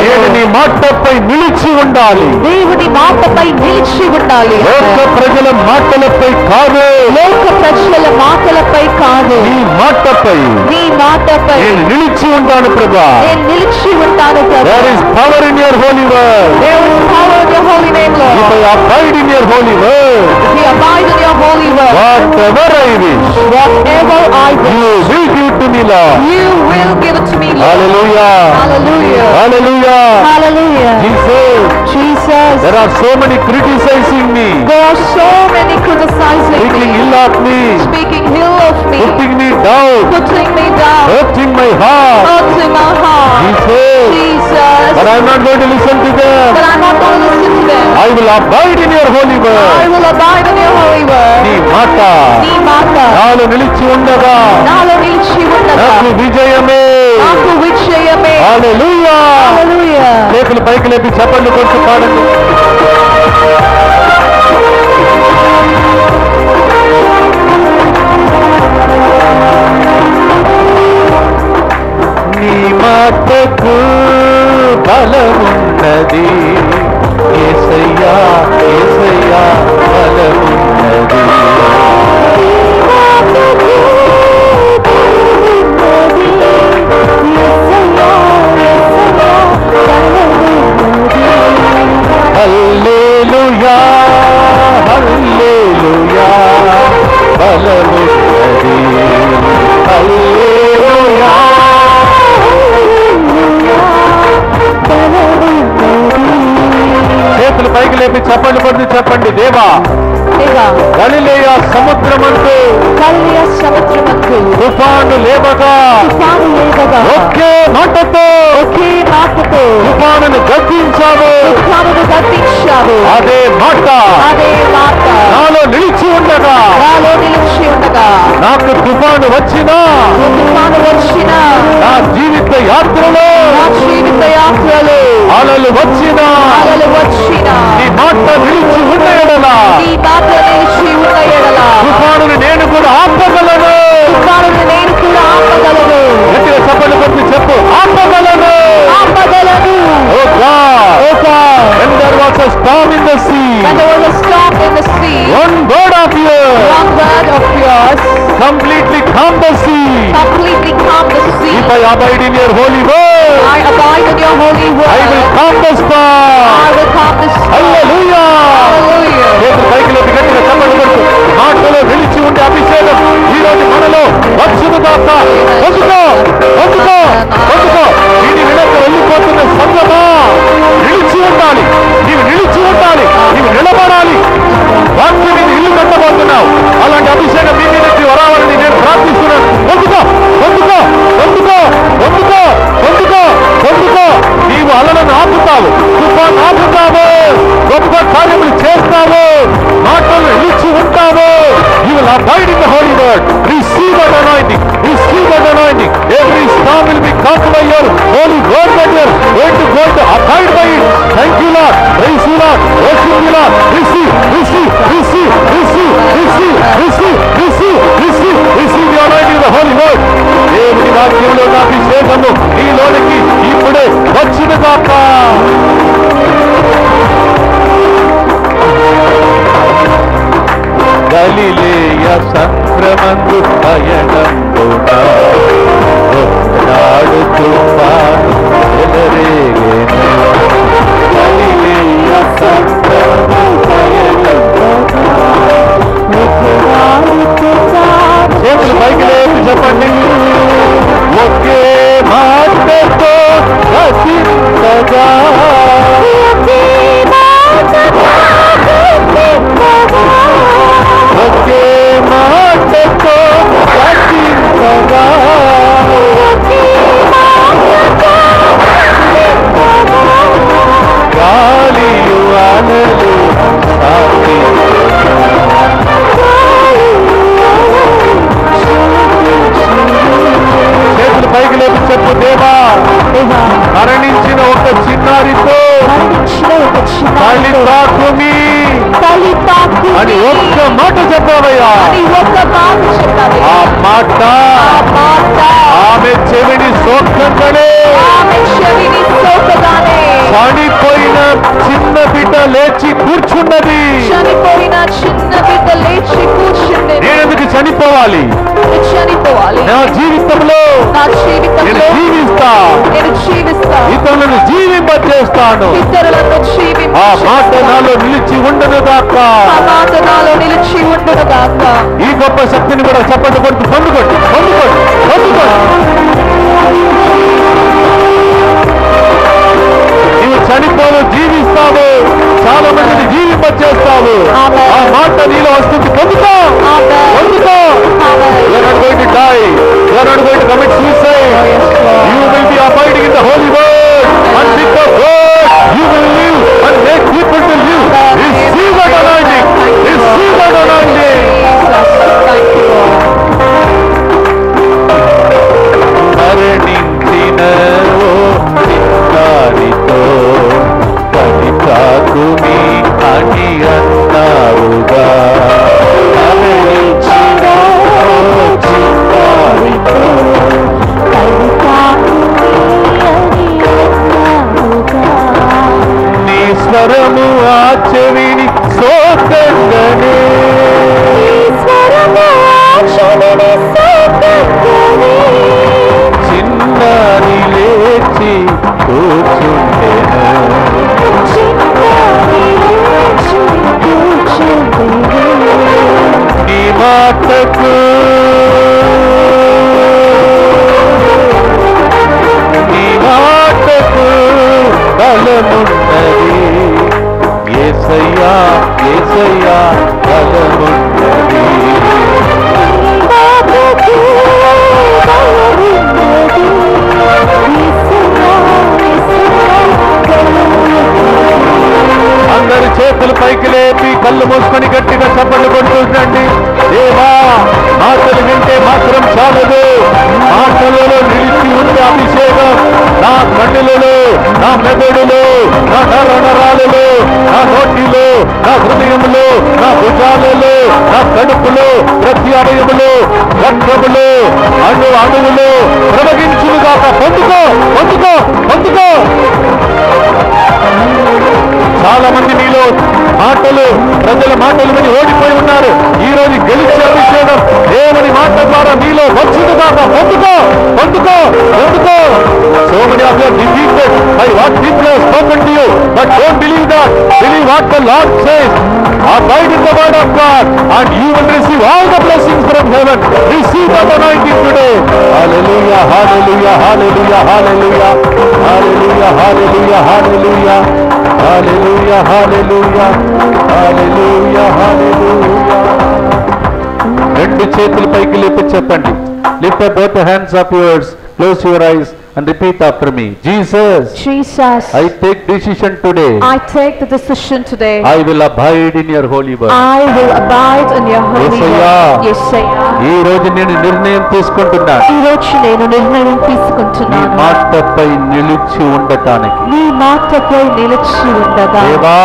దేవుని మాటపై నిలిచి ఉండాలి. దేవుని మాటపై నిలిచి ఉండాలి. లోక ప్రజల మాటలపై కాదు, నీ మాటపై నేను నిలిచి ఉంటాను ప్రభా. నిలిచి ఉంటాను ప్రభా. There is power in your holy word. There is power in your holy name, Lord. If I abide in your holy word, if we abide in your holy word, whatever I wish, whatever I wish, you will give to me, Lord. You will give it to me, Lord. Hallelujah. Hallelujah. Hallelujah. Hallelujah. Jesus. There are so many criticizing me. There are so many criticizing speaking me. ill of me. Speaking ill of me. Putting me down. Putting me down. Hurting my heart. Hurting my heart. Jesus. But I am not going to listen to them. But I am not going to listen to them. I will abide in your holy word. I will abide in your holy word. నీ మాట నాలో నిలిచి ఉండగా నాకు విజయమే. హల్లెలూయా. హల్లెలూయా. చేతులు పైకి లేపి చప్పట్లు కొట్టి పాడండి. నీ మాటకు బలమున్నది యేసయ్యా, యేసయ్యా బలమున్నది. హల్లెలూయా, హల్లెలూయా బలమున్నది. హల్లెలూయా. చేతులు పైకి లేపి చప్పట్లు కొట్టి చెప్పండి. దేవా గలిలయ సముద్రమందు తుఫాను లేవగా ఒకే మాటతో తుఫానును గద్దించావు. అదే మాట నాలో నిలిచి ఉండగా నాకు తుఫాను వచ్చినా నా జీవిత యాత్రలో అలలు వచ్చినా నీ మాట నిలిచి ఉన్న ఎడలా తుఫానుని నేను కూడా ఆపగలను. గట్టిగా చప్పట్లు కొట్టి చెప్పు, ఆపగలను. Oh God, when there was a storm in the sea, one word of yours completely calmed the sea. If I abide in your holy word, I will calm the storm. Hallelujah. చేతులు పైకి లేపి గట్టిగా చప్పట్లు కొట్టు. మాటలో నిలిచి ఉండే అభిషేకం ఈ రోజు మనలో వచ్చును గాక. పొందుకో, పొందుకో, పొందుకో. దీని వెనక వెళ్ళిపోతున్న సంగమా నిలిచి ఉండాలి. నీవు నిలిచి ఉండాలి, నీవు నిలబడాలి. వాక్యం మీద ఇల్లు కట్టబోతున్నావు. అలాంటి అభిషేకం మీ మీదకి వరాలని నేను ప్రార్థిస్తున్నాను. పొందుకో, పొందుకో, పొందుకో, పొందుకో, పొందుకో, పొందుకో. నీవు అలలను ఆపుతావు, తుఫాను ఆపుతావు, గొప్ప కార్యములు చేస్తావు, మాటలు నిలిచి ఉంటావు. You will abide in the holy word. Receive that anointing. Receive that anointing. Every storm will be calmed by your holy word that you are going to abide by it. Thank you, Lord. Praise you, Lord. Worship you, Lord. Receive, receive, receive, receive, receive, receive, receive, receive, receive the anointing of the holy word. దేవుని వాక్యంలో నా అభిషేకము నీలోనికి ఇప్పుడే వచ్చును గాక. గలిలేయ సంక్రమందు పయనంబుగా ఒకనాడు తుఫాను చెలరేగెను. గలిలేయ సంక్రమందు పయనంబుగా చేతులు పైకి లేపి చెప్పండి. ఒకే మాటతో రచించగా అని ఒక్క మాట చెప్పావయ్యా. అని ఒక్క మాట చెప్పావయ్యా. ఆ మాట ఆమె చెవిని సోకంగానే చనిపోయిన చిన్న బిడ్డ లేచి కూర్చున్నది. నేనెందుకు చనిపోవాలి? నా జీవితంలో నేను జీవిస్తా, ఇతరులను జీవింపచేస్తాను. ఆ మాట నాలో నిలిచి ఉండను దాకా. ఈ గొప్ప శక్తిని కూడా చప్పట్లు కొడుతూ పొందుకోండి, పొందుకోండి, పొందుకోండి. నీవు చనిపోవు, జీవిస్తావు, చాలా మందిని జీవింపచేస్తావు. ఆ మాట నీలో వస్తుంది. పొందుకో, పొందుకో. You are not going to die. You are not going to commit suicide. You will be abiding in the holy word, and with the word you will live and make people to live. Receive that anointing. Receive that anointing. మరణించిన ఓ చిన్నారితో కనికాకుమి అని అన్నావుగా. మరణించిన ఓ చిన్నారితో నీ స్వరము ఆ చెవిని సోకంగనే. చిన్నారి లేచి కూర్చుంటేను. నీ మాటకు బలమున్నది. యేసయ్యా, యేసయ్యా బలమున్నది. అందరి చేతులు పైకి లేపి కళ్ళు మూసుకొని గట్టిగా చప్పట్లు కొడుతుండండి. దేవా, మాటలు వింటే మాత్రం చాలదు, మాటలలో నిలిచి ఉండే అభిషేకం నా కన్నులలో, నా మెదడులో, నా నరాలలో, నా నోటిలో, నా హృదయంలో, నా భుజాలలో, నా కడుపులో, ప్రతి అవయములో, రక్తములో, అణువులో ప్రవహించునుగాక. పొందుకో, పొందుకో, పొందుకో. చాలా మంది మీలో మాటలు, ప్రజల మాటలు విని ఓడిపోయి ఉన్నారు. ఈ రోజు గెలిచే అభిషేకం దేవుని మాట ద్వారా మీలో వచ్చునుగాక. పొందుకో, పొందుకో, పొందుకో. So many of you are defeated by what people have spoken to you, but don't believe that. Believe what the Lord says. Abide in the word of God and you will receive all the blessings from heaven. Receive that anointing today. Hallelujah, hallelujah, hallelujah, hallelujah, hallelujah, hallelujah, hallelujah, hallelujah, hallelujah, hallelujah, hallelujah. రెండు చేతులు పైకి లేపి చెప్పండి. Lift up both the hands of yours, close your eyes and repeat after me. Jesus, Jesus, I take decision today. I take the decision today. I will abide in your holy word. I will abide in your holy Yesaya. word. Yesaya. ఈ రోజు నేను నిర్ణయం తీసుకుంటున్నాను. ఈ రోజు నేను నిర్ణయం నీ తీసుకుంటున్నాను. మాటపై నిలిచి ఉండటానికి. నీ మాటపై నిలిచి ఉండగా. దేవా,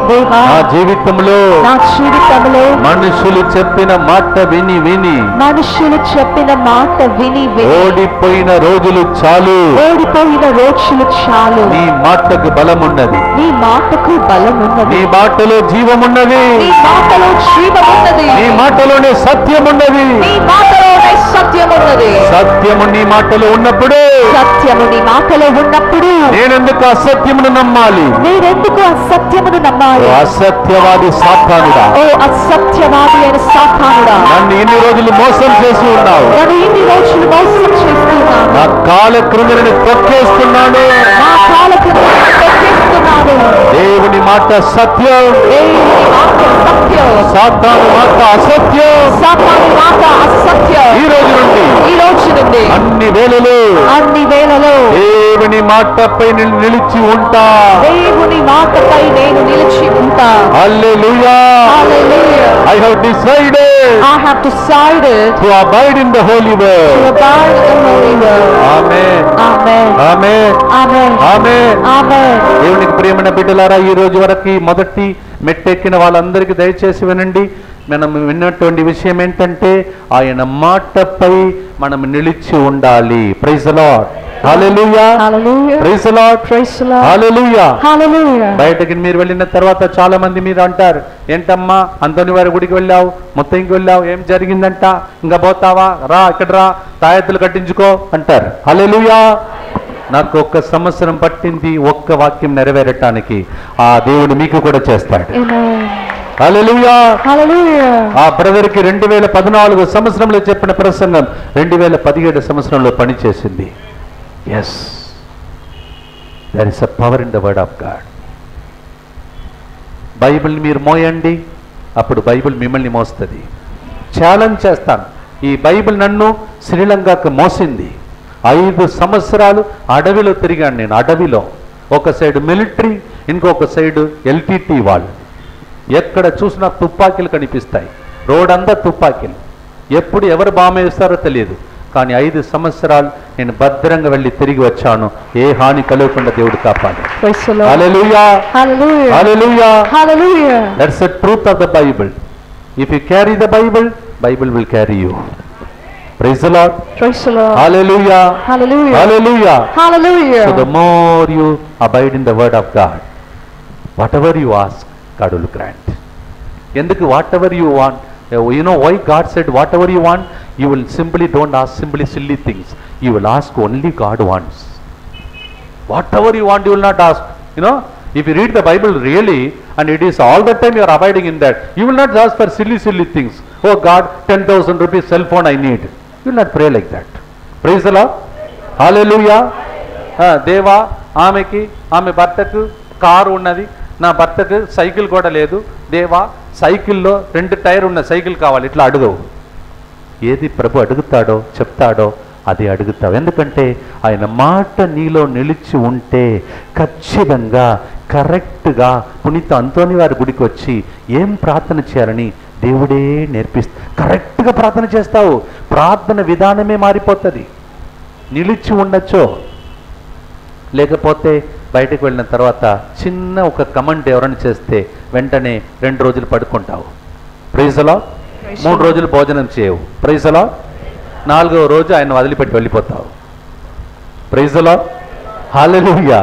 దేవా, నా జీవితంలో నా జీవితంలో మనుషులు చెప్పిన మాట విని విని మనుషులు చెప్పిన మాట విని విని ఓడిపోయిన రోజులు చాలు. ఓడిపోయిన రోజులు చాలు. నీ మాటకు బలమున్నది. నీ మాటకు బలమున్నది. నీ మాటలో జీవమున్నది. నీ మాటలో జీవమున్నది. నీ మాటలోనే సత్యమున్నది. నీ మాటలోనే సత్యమున్నది. సత్యము నీ మాటలో ఉన్నప్పుడు, సత్యము నీ మాటలో ఉన్నప్పుడు నేనెందుకు అసత్యమును నమ్మాలి? నేనెందుకు అసత్యమును నమ్మాలి? ఓ అసత్యవాది సాతానుడా, ఓ అసత్యవాది అయిన సాతానుడా, నన్ను ఇన్ని రోజులు మోసం చేసి ఉన్నావు. నన్ను ఇన్ని రోజులు మోసం చేస్తున్నాను. నా కాలక్రమేణను తొక్కేస్తున్నాను. నా కాలక్రమేణను తొక్కేస్తున్నాను. దేవుని మాట సత్యం, దేవుని మాట సత్యం, సాతాను మాట అసత్యం. సాతాను మాట అసత్యం. ఈ రోజు నుండి అన్ని వేళలో దేవుని మాటపై నేను నిలిచి ఉంటా. దేవుని మాటపై నేను నిలిచి ఉంటా. హల్లెలూయా. I have decided to abide in the holy word. Amen. Amen. Amen. Amen. దేవునికి ప్రియమైన బిడ్డలారా, ఈ రోజు వరకు మొదటి మెట్టెక్కిన వాళ్ళందరికీ దయచేసి వినండి. మనం విన్నటువంటి విషయం ఏంటంటే ఆయన మాటపై మనం నిలిచి ఉండాలి. Praise the Lord. Hallelujah. Hallelujah. Praise the Lord. Praise the Lord. Hallelujah. Hallelujah. బయటకి మీరు వెళ్ళిన తర్వాత చాలా మంది మీరు అంటారు, ఏంటమ్మా అంతోని వారి గుడికి వెళ్ళావు, మొత్తంకి వెళ్ళావు, ఏం జరిగిందంట, ఇంకా పోతావా, రా ఇక్కడ రా, తాయెత్తులు కట్టించుకో అంటారు. హల్లెలూయా. నాకు 1 సంవత్సరం పట్టింది ఒక్క వాక్యం నెరవేరటానికి. ఆ దేవుడు మీకు కూడా చేస్తాడు. Amen. హల్లెలూయా. Hallelujah. ఆ బ్రదర్కి 2014 సంవత్సరంలో చెప్పిన ప్రసంగం 2017 సంవత్సరంలో పనిచేసింది. Yes, there is a power in the word of God. బైబిల్ని మీరు మోయండి, అప్పుడు బైబిల్ మిమ్మల్ని మోస్తుంది. ఛాలెంజ్ చేస్తాను, ఈ బైబిల్ నన్ను శ్రీలంకకు మోసింది. 5 సంవత్సరాలు అడవిలో తిరిగాను నేను. అడవిలో ఒక సైడు మిలిటరీ, ఇంకొక సైడు ఎల్టీటీ వాళ్ళు. ఎక్కడ చూసినా తుపాకీలు కనిపిస్తాయి, రోడ్ అంతా తుపాకీలు. ఎప్పుడు ఎవరు బాంబు వేస్తారో తెలియదు. కానీ 5 సంవత్సరాలు నేను భద్రంగా వెళ్ళి తిరిగి వచ్చాను. ఏ హాని కలగకుండా దేవుడు కాపాడు. Praise the Lord. Hallelujah. Hallelujah. Hallelujah. Hallelujah. That's the truth of the Bible. If you carry the Bible, Bible will carry you. Praise the Lord. Praise the Lord. Hallelujah. Hallelujah. Hallelujah. Hallelujah. So the more you abide in the word of God, whatever you ask, God will grant. ఎందుకు whatever you want? You know why God said whatever you want? You will simply don't ask simply silly things. You will ask only God wants. Whatever you want, you will not ask. You know, if you read the Bible really, and it is all the time you are abiding in that, you will not ask for silly things. Oh God, 10,000 rupees cell phone I need. You will not pray like that. Praise the Lord. Hallelujah. దేవా, ఆమె భర్తకు కారు ఉన్నది, నా భర్తకు సైకిల్ కూడా లేదు. దేవా, సైకిల్లో 2 టైర్ ఉన్న సైకిల్ కావాలి. ఇట్లా అడుగవు. ఏది ప్రభు అడుగుతాడో చెప్తాడో అది అడుగుతావు. ఎందుకంటే ఆయన మాట నీలో నిలిచి ఉంటే ఖచ్చితంగా కరెక్ట్గా పునీత అంతోని వారి గుడికి వచ్చి ఏం ప్రార్థన చేయాలని దేవుడే కరెక్ట్గా ప్రార్థన చేస్తావు. ప్రార్థన విధానమే మారిపోతుంది. నిలిచి ఉండొచ్చో, లేకపోతే బయటకు వెళ్ళిన తర్వాత చిన్న ఒక కమెంట్ ఎవరైనా చేస్తే వెంటనే 2 రోజులు పడుకుంటావు. Praise the lord. 3 రోజులు భోజనం చేయవు. Praise the Lord. 4వ రోజు ఆయన వదిలిపెట్టి వెళ్ళిపోతావు. Praise the Lord. హల్లెలూయా.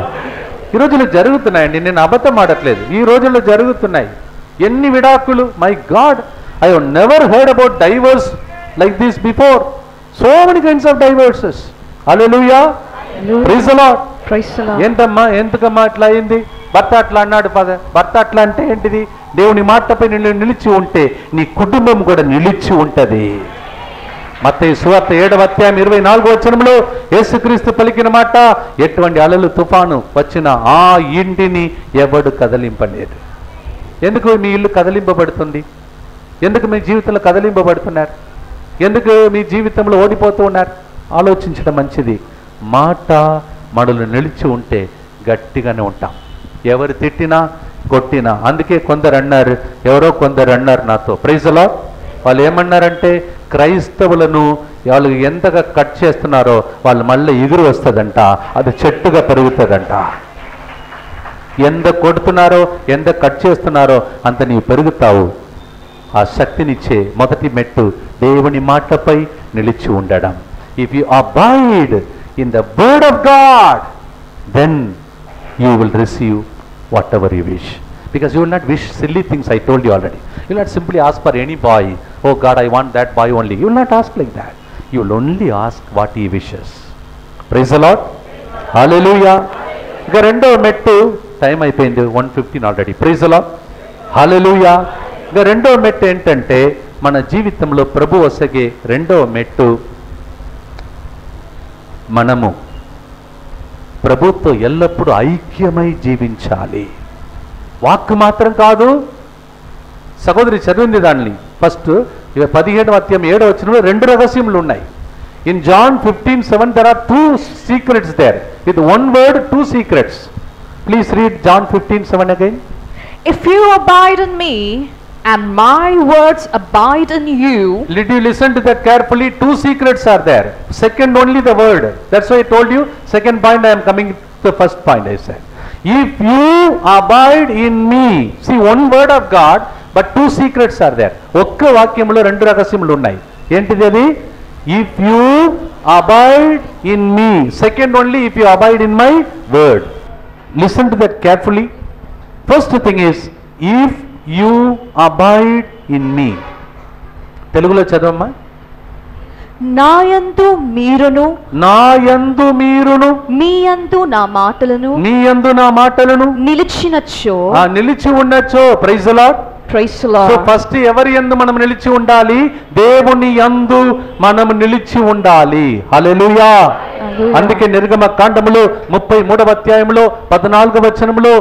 ఈ రోజుల్లో జరుగుతున్నాయండి, నేను అబద్ధం ఆడట్లేదు. ఈ రోజుల్లో జరుగుతున్నాయి ఎన్ని విడాకులు. My God, I have never heard about divorce like this before. So many kinds of divorces. Hallelujah. Praise the Lord. Praise the Lord. ఏంటమ్మా, ఎందుకమ్మా అట్లా అయింది? భర్త అట్లా అన్నాడు. భర్త అట్లా అంటే ఏంటిది? దేవుని మాటపై నిలిచి ఉంటే నీ కుటుంబం కూడా నిలిచి ఉంటది. మత్తయి సువార్త 7వ అధ్యాయం 24వ వచనంలో యేసుక్రీస్తు పలికిన మాట, ఎటువంటి అలలు తుఫాను వచ్చినా ఆ ఇంటిని ఎవడు కదలింపలేదు. ఎందుకు మీ ఇల్లు కదలింపబడుతుంది? ఎందుకు మీ జీవితంలో కదలింపబడుతున్నారు? ఎందుకు మీ జీవితంలో ఓడిపోతూ ఉన్నారు? ఆలోచించడం మంచిది. మాట మనలు నిలిచి ఉంటే గట్టిగానే ఉంటాం. ఎవరు తిట్టినా కొట్టినా. అందుకే కొందరు అన్నారు నాతో, ప్రైజ్ ది లార్డ్, వాళ్ళు ఏమన్నారంటే క్రైస్తవులను వాళ్ళు ఎంతగా కట్ చేస్తున్నారో వాళ్ళు మళ్ళీ ఎగురు వస్తుందంట, అది చెట్టుగా పెరుగుతుందంట. ఎంత కొడుతున్నారో ఎంత కట్ చేస్తున్నారో అంత నీవు పెరుగుతావు. ఆ శక్తినిచ్చే మొదటి మెట్టు దేవుని మాటపై నిలిచి ఉండడం. If you abide in the word of God, then you will receive whatever you wish. Because you will not wish silly things, I told you already. You will not simply ask for any boy. Oh God, I want that boy only. You will not ask like that. You will only ask what he wishes. Praise the Lord. Hallelujah. ఇక రెండవ మెట్టు టైం అయిపోయింది, 1:15 already. Praise the Lord. Hallelujah. ఇక రెండవ మెట్టు ఏంటంటే మన జీవితంలో ప్రభు వసగే రెండవ మెట్టు, మనము ప్రభుతో ఎల్లప్పుడూ ఐక్యమై జీవించాలి. వాక్కు మాత్రం కాదు. సహోదరి చదివింది దాన్ని ఫస్ట్ 17వ అధ్యాయం 7వ వచనంలో 2 రహస్యములు ఉన్నాయి. In John 15:7 there are 2 secrets there. With one word, 2 secrets. Please read John 15:7 again. If you abide in me and my words abide in you. Did you listen to that carefully? 2 secrets are there. Second only the word. That's why I told you second point. I am coming to the first point. I said if you abide in me. See, one word of God, but two secrets are there. ఒక్క వాక్యంలో రెండు రహస్యములు ఉన్నాయి. ఏంటిది అది? If you abide in me. Second only if you abide in my word. Listen to that carefully. First thing is if you abide in me. తెలుగులో చదవమ్మా. నాయందు మీరును, నాయందు మీరును, మీయందు నా మాటలను, నీయందు నా మాటలను నిలిచినచో, నిలిచి ఉండొచ్చో. Praise the Lord. Praise the so Lord. First ఎవరి యందు మనం నిలిచి ఉండాలి? దేవుని యందు మనం నిలిచి ఉండాలి. హల్లెలూయా. అందుకే నిర్గమ కాండములో 33వ అధ్యాయంలో 14వ వచనంలో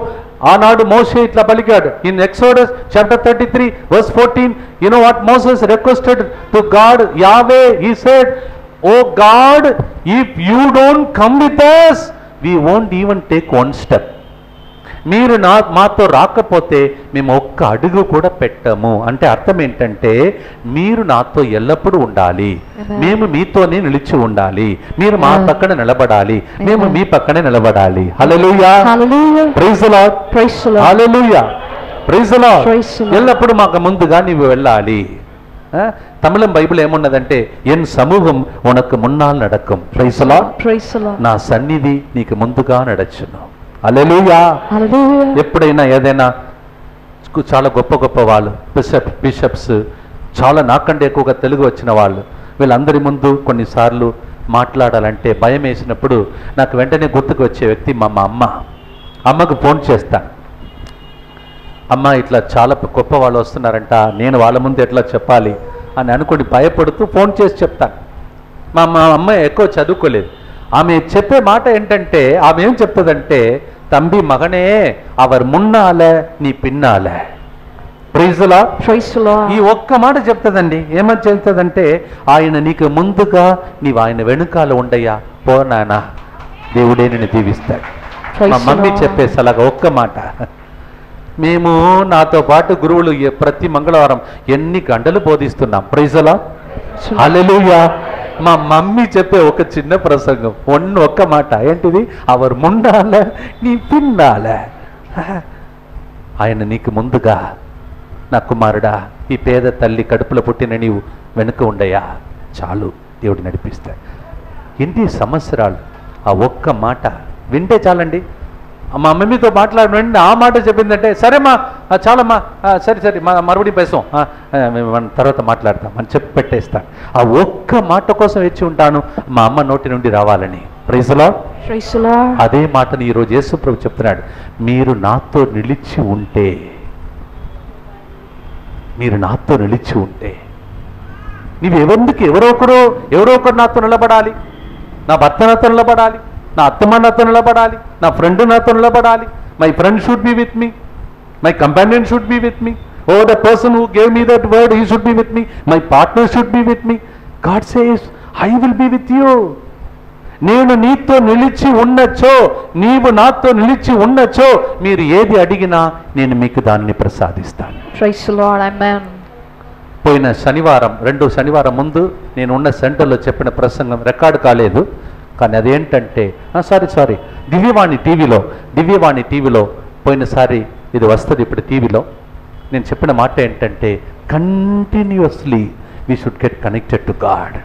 ఆనాడు మోషే ఇట్లా పలికాడు. In exodus chapter 33 verse 14, you know what Moses requested to God, Yahweh, he said, oh God, if you don't come with us, we won't even take one step. మీరు మాతో రాకపోతే మేము ఒక్క అడుగు కూడా పెట్టము. అంటే అర్థం ఏంటంటే మీరు నాతో ఎల్లప్పుడూ ఉండాలి, మేము మీతోనే నిలిచి ఉండాలి, మీరు మా పక్కన నిలబడాలి, మేము మీ పక్కనే నిలబడాలి. Hallelujah. Praise the Lord. Hallelujah. Praise the Lord. ఎల్లప్పుడూ మాకు ముందుగా నీవు వెళ్ళాలి. తమిళం బైబిల్ ఏమున్నదంటే ఎన్ సమూహం ఉనకు మున్నాల్ నడకం. Praise the Lord. నా సన్నిధి నీకు ముందుగా నడచును. హల్లెలూయా. ఎప్పుడైనా ఏదైనా చాలా గొప్ప గొప్ప వాళ్ళు, బిషప్స్, చాలా నాకంటే ఎక్కువగా తెలుగు వచ్చిన వాళ్ళు, వీళ్ళందరి ముందు కొన్నిసార్లు మాట్లాడాలంటే భయం వేసినప్పుడు నాకు వెంటనే గుర్తుకు వచ్చే వ్యక్తి మా అమ్మ. అమ్మకు ఫోన్ చేస్తాను, అమ్మ ఇట్లా చాలా గొప్ప వాళ్ళు వస్తున్నారంట, నేను వాళ్ళ ముందు ఎట్లా చెప్పాలి అని అనుకుని భయపడుతూ ఫోన్ చేసి చెప్తాను. మా అమ్మ ఎక్కువ చదువుకోలేదు. ఆమె చెప్పే మాట ఏంటంటే, ఆమె ఏం చెప్తుందంటే, తంబి మగనే అవర్ మున్నాల నీ పిన్నాల. Praise the Lord. ఈ ఒక్క మాట చెప్తుందండి. ఏమని చెప్తుందంటే, ఆయన నీకు ముందుగా నీవు ఆయన వెనుకాల ఉండయ్యా, పో నానా, దేవుడే నిన్ను దీవిస్తాడు. మా మమ్మీ చెప్పేసి అలాగా ఒక్క మాట. మేము నాతో పాటు గురువులు ప్రతి మంగళవారం ఎన్ని గంటలు బోధిస్తున్నాం. Praise the Lord. హల్లెలూయా. మా మమ్మీ చెప్పే ఒక చిన్న ప్రసంగం, ఒక్క మాట ఏంటిది? అవర్ ముండాల నీ పిన్నాల. ఆయన నీకు ముందుగా, నా కుమారుడా, ఈ పేద తల్లి కడుపులో పుట్టిన నీవు వెనుక ఉండయా, చాలు, దేవుడు నడిపిస్తాడు. ఎన్ని సంవత్సరాలు ఆ ఒక్క మాట వింటే చాలండి. మా మమ్మీతో మాట్లాడినండి ఆ మాట చెప్పిందంటే, సరేమ్మా చాలమ్మా, సరే మరుబడి పైసం తర్వాత మాట్లాడతాం అని చెప్పి పెట్టేస్తాను. ఆ ఒక్క మాట కోసం వేచి ఉంటాను, మా అమ్మ నోటి నుండి రావాలని. Praise the Lord. అదే మాటను ఈరోజు యేసు ప్రభు చెప్తున్నాడు. మీరు నాతో నిలిచి ఉంటే, మీరు నాతో నిలిచి ఉంటే, నీవు ఎవరో ఒకరు నాతో నిలబడాలి. నా భర్త నాతో నిలబడాలి, నా అత్తమ్మ నాతో నిలబడాలి, నా ఫ్రెండ్ నాతో నిలబడాలి. My friend should be with me, my companion should be with me, oh the person who gave me that word, he should be with me, my partner should be with me. God says I will be with you. నేను నీతో నిలిచి ఉన్నచో, నీవు నాతో నిలిచి ఉన్నచో, మీరు ఏది అడిగినా నేను మీకు దాన్ని ప్రసాదిస్తాను. Praise the Lord. Amen. పోయిన శనివారం, 2 శనివారం ముందు నేను ఉన్న సెంటర్లో చెప్పిన ప్రసంగం రికార్డు కాలేదు. కానీ అదేంటంటే, సారీ దివ్యవాణి టీవీలో పోయినసారి, ఇది వస్తుంది ఇప్పుడు టీవీలో, నేను చెప్పిన మాట ఏంటంటే, continuously we should get connected to God.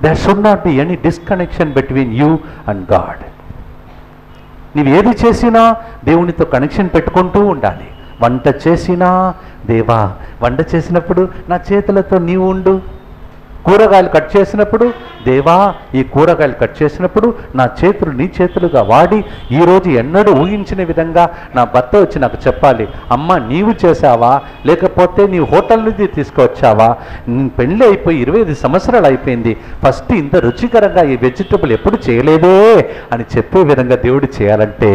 There should not be any disconnection between you and God. నీవు ఏది చేసినా దేవునితో కనెక్షన్ పెట్టుకుంటూ ఉండాలి. వంట చేసినా, దేవా వంట చేసినప్పుడు నా చేతులతో నీవు ఉండు. కూరగాయలు కట్ చేసినప్పుడు, దేవా ఈ కూరగాయలు కట్ చేసినప్పుడు నా చేతులు నీ చేతులుగా వాడి, ఈరోజు ఎన్నడూ ఊహించిన విధంగా నా భర్త వచ్చి నాకు చెప్పాలి, అమ్మ నీవు చేసావా, లేకపోతే నీవు హోటల్ నుంచి తీసుకువచ్చావా, పెళ్ళి అయిపోయి 25 సంవత్సరాలు అయిపోయింది, ఫస్ట్ ఇంత రుచికరంగా ఈ వెజిటబుల్ ఎప్పుడు చేయలేదే అని చెప్పే విధంగా దేవుడు చేయాలంటే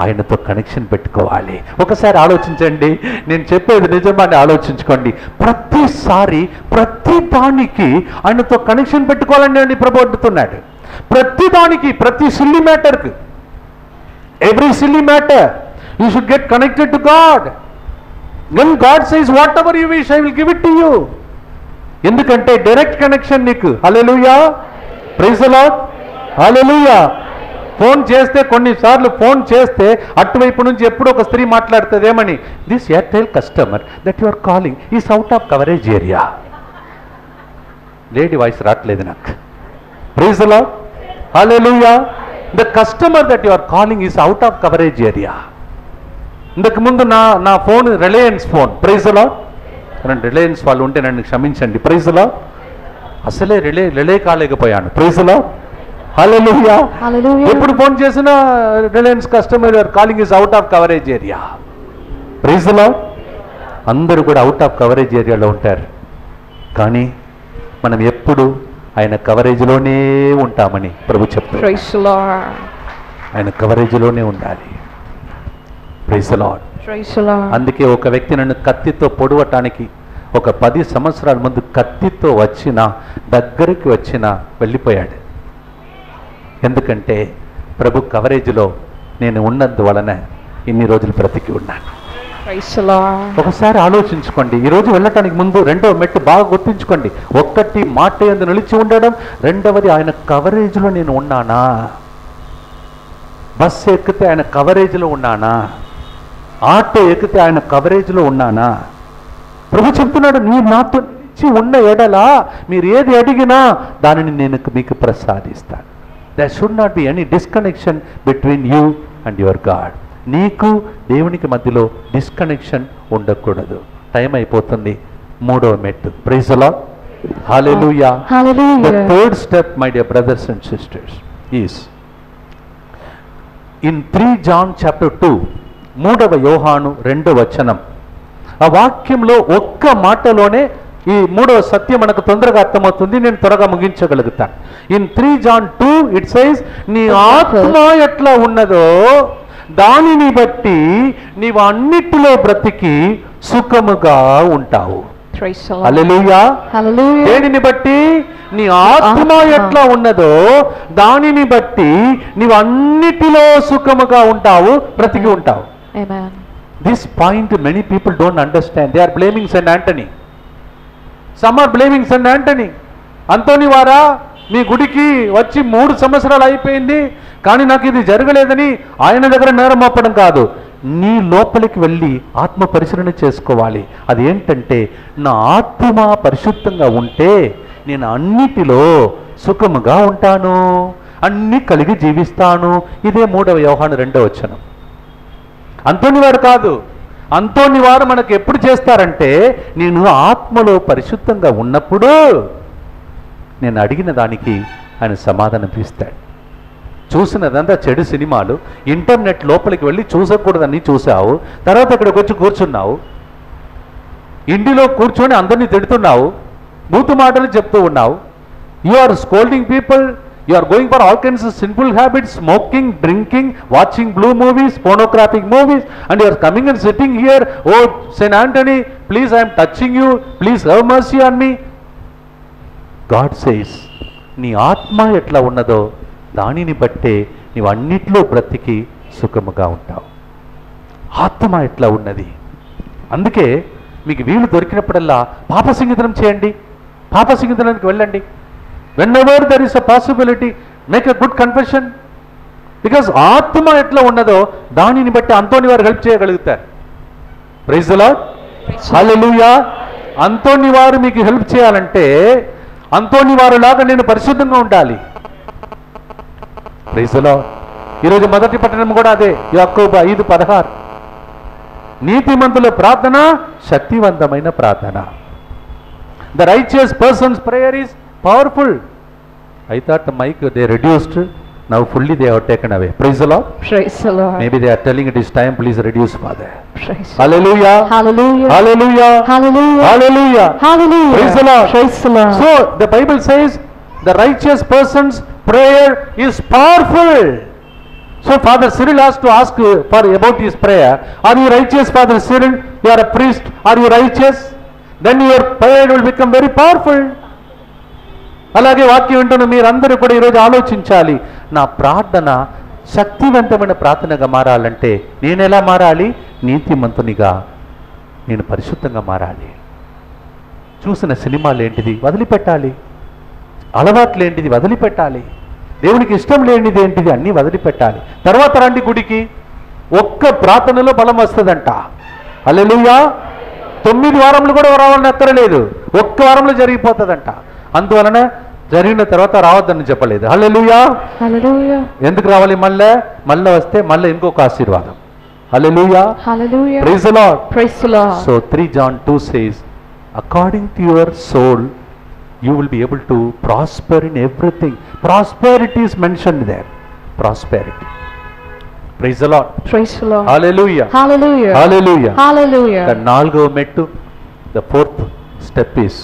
ఆయనతో కనెక్షన్ పెట్టుకోవాలి. ఒకసారి ఆలోచించండి, నేను చెప్పేది నిజమని ఆలోచించుకోండి. ప్రతిసారి ప్రతి దానికి ఆయనతో కనెక్షన్ పెట్టుకోవాలని నేను ప్రబోధుతున్నాడు. ప్రతి దానికి, ప్రతి సిల్లీ మ్యాటర్కి, every silly matter you should get connected to God. When God says whatever you wish I will give it to you. ఎందుకంటే డైరెక్ట్ కనెక్షన్ నీకు. Hallelujah. Praise the Lord. Hallelujah. Phone చేస్తే కొన్నిసార్లు ఫోన్ చేస్తే అటువైపు నుంచి ఎప్పుడు ఒక స్త్రీ మాట్లాడుతుందేమని, this Airtel customer that you are calling is out of coverage area. Lady voice రావట్లేదు నాకు. Praise the Lord, hallelujah. The customer that you are calling is out of coverage area. ఇంతకు ముందు నా phone Reliance phone. Praise the Lord. Reliance వాళ్ళు ఉంటే నన్ను క్షమించండి. Praise the Lord. అసలే రిలే కాలేకపోయాను. Praise the Lord, hallelujah. Hallelujah. ఎప్పుడు ఫోన్ చేసినా Reliance customer calling is out of coverage area. Praise the Lord. అందరూ కూడా అవుట్ ఆఫ్ కవరేజ్ ఏరియాలో ఉంటారు. కానీ మనం ఎప్పుడు ఆయన కవరేజ్లోనే ఉంటామని ప్రభు చెప్తారు. Praise the Lord. ఆయన కవరేజ్లోనే ఉండాలి. Praise the Lord. Praise the Lord. అందుకే ఒక వ్యక్తి నన్ను కత్తితో పొడవటానికి ఒక 10 సంవత్సరాల ముందు కత్తితో దగ్గరికి వచ్చిన వెళ్ళిపోయాడు. ఎందుకంటే ప్రభు కవరేజ్లో నేను ఉన్నందువలన ఇన్ని రోజులు బ్రతికి ఉన్నాను. Praise the Lord. ఒకసారి ఆలోచించుకోండి. ఈరోజు వెళ్ళటానికి ముందు రెండవ మెట్టు బాగా గుర్తుంచుకోండి. ఒక్కటి మాట యందు నిలిచి ఉండడం, రెండవది ఆయన కవరేజ్లో నేను ఉన్నానా, బస్సు ఎక్కితే ఆయన కవరేజ్లో ఉన్నానా, ఆటో ఎక్కితే ఆయన కవరేజ్లో ఉన్నానా. ప్రభు చెప్తున్నాడు, నీ నాతో నిలిచి ఉన్న ఎడలా మీరు ఏది అడిగినా దానిని నేను మీకు ప్రసాదిస్తాను. There should not be any disconnection between you and your God. నీకు దేవునికి మధ్యలో డిస్కనెక్షన్ ఉండకూడదు. టైం అయిపోతుంది. మూడవ మెట్టు. Praise the Lord, hallelujah. Hallelujah. The third step, my dear brothers and sisters, is in 3 John chapter 2, 3వ యోహాను 2వ వచనం. ఆ వాక్యంలో ఒక్క మాటలోనే ఈ మూడవ సత్యం మనకు తొందరగా అర్థమవుతుంది. నేను త్వరగా ముగించగలుగుతాను. ఇన్ 3 John 2 ఇట్ సేస్, నీ ఆత్మ ఎట్లా ఉన్నదో దానిని బట్టి నీవు అన్నిటిలో బ్రతికి సుఖముగా ఉంటావు. Praise the Lord. Hallelujah. Hallelujah. దేనిని బట్టి? నీ ఆత్మ ఎట్లా ఉన్నదో దానిని బట్టి నీవు అన్నిటిలో సుఖముగా ఉంటావు, బ్రతికి ఉంటావు. Amen. This point many people don't understand. They are blaming Saint Anthony. Some are blaming Saint Anthony. Anthony వారా, మీ గుడికి వచ్చి 3 సంవత్సరాలు అయిపోయింది కానీ నాకు ఇది జరగలేదని ఆయన దగ్గర నేరం మోపడం కాదు. నీ లోపలికి వెళ్ళి ఆత్మ పరిశీలన చేసుకోవాలి. అది ఏంటంటే, నా ఆత్మ పరిశుద్ధంగా ఉంటే నేను అన్నిటిలో సుఖముగా ఉంటాను, అన్ని కలిగి జీవిస్తాను. ఇదే 3వ యోహాను 2వ వచనం. అంతోని వారు కాదు. అంతోని వారు మనకు ఎప్పుడు చేస్తారంటే, నేను ఆత్మలో పరిశుద్ధంగా ఉన్నప్పుడు నేను అడిగిన దానికి ఆయన సమాధానం ఇస్తాడు. చూసినదంతా చెడు సినిమాలు, ఇంటర్నెట్ లోపలికి వెళ్ళి చూసకూడదని చూసావు, తర్వాత ఇక్కడికి వచ్చి కూర్చున్నావు, ఇంటిలో కూర్చొని అందరినీ తిడుతున్నావు, బూతు మాటలు చెప్తూ ఉన్నావు. You are scolding people. You are going for all kinds of sinful habits, smoking, drinking, watching blue movies, pornographic movies, and you are coming and sitting here, oh Saint Anthony, please I am touching you, please have mercy on me. God says, నీ ఆత్మ ఎట్లా ఉన్నదో దానిని బట్టే నీవు అన్నిట్లో బ్రతికి సుఖముగా ఉంటావు. ఆత్మ ఎట్లా ఉన్నది. అందుకే మీకు వీలు దొరికినప్పుడల్లా పాప సంగీతనం చేయండి, పాప సంగీతనానికి వెళ్ళండి. Whenever there is a possibility, make a good confession. Because ఆత్మ ఎట్లా ఉన్నదో దానిని బట్టి అంతోని వారు హెల్ప్ చేయగలుగుతారు. ప్రైజ్ ది లార్డ్, హల్లెలూయా. అంతోని వారు మీకు హెల్ప్ చేయాలంటే అంతోని వారు లాగా నేను పరిశుద్ధంగా ఉండాలి. Praise the Lord. ఈరోజు మొదటి పట్టణం కూడా అదే, యాకోబు 5:16. నీతిమంతుల ప్రార్థన శక్తివంతమైన ప్రార్థన. The righteous person's prayer is powerful. I thought the mic they reduced, now fully they have taken away. Praise the Lord. Praise the Lord. Maybe they are telling it is time, please reduce, Father. Praise. Hallelujah. Hallelujah. Hallelujah. Hallelujah. Hallelujah. Hallelujah. Praise the Lord. Praise the Lord. So the Bible says the righteous person's prayer is powerful. So Father Cyril has to ask for about his prayer. Are you righteous, Father Cyril? You are a priest. Are you righteous? Then your prayer will become very powerful. అలాగే వాక్యం వింటున్న మీరందరూ కూడా ఈరోజు ఆలోచించాలి, నా ప్రార్థన శక్తివంతమైన ప్రార్థనగా మారాలంటే నేను ఎలా మారాలి? నీతిమంతునిగా, నేను పరిశుద్ధంగా మారాలి. చూసిన సినిమాలు ఏంటిది వదిలిపెట్టాలి, అలవాట్లు ఏంటిది వదిలిపెట్టాలి, దేవునికి ఇష్టం లేనిది ఏంటిది అన్నీ వదిలిపెట్టాలి. తర్వాత రండి గుడికి. ఒక్క ప్రార్థనలో బలం వస్తుందంట. హల్లెలూయా. 9 వారములు కూడా రావాలని అక్కరలేదు, ఒక్క వారంలో జరిగిపోతుందంట. అందువలన జరిగిన తర్వాత రావద్దని చెప్పలేదు. హల్లెలూయా. Hallelujah. ఎందుకు రావాలి? మళ్ళీ వస్తే మళ్ళీ ఇంకొక ఆశీర్వాదం. హల్లెలూయా. Hallelujah. Praise the Lord. Praise the Lord. So 3 John 2 says, according to your soul, you will be able to prosper in everything. Prosperity is mentioned there. Prosperity. Praise the Lord. Praise the Lord. Hallelujah. Hallelujah. Hallelujah. Hallelujah. The 4వ మెట్టు, the 4th step is,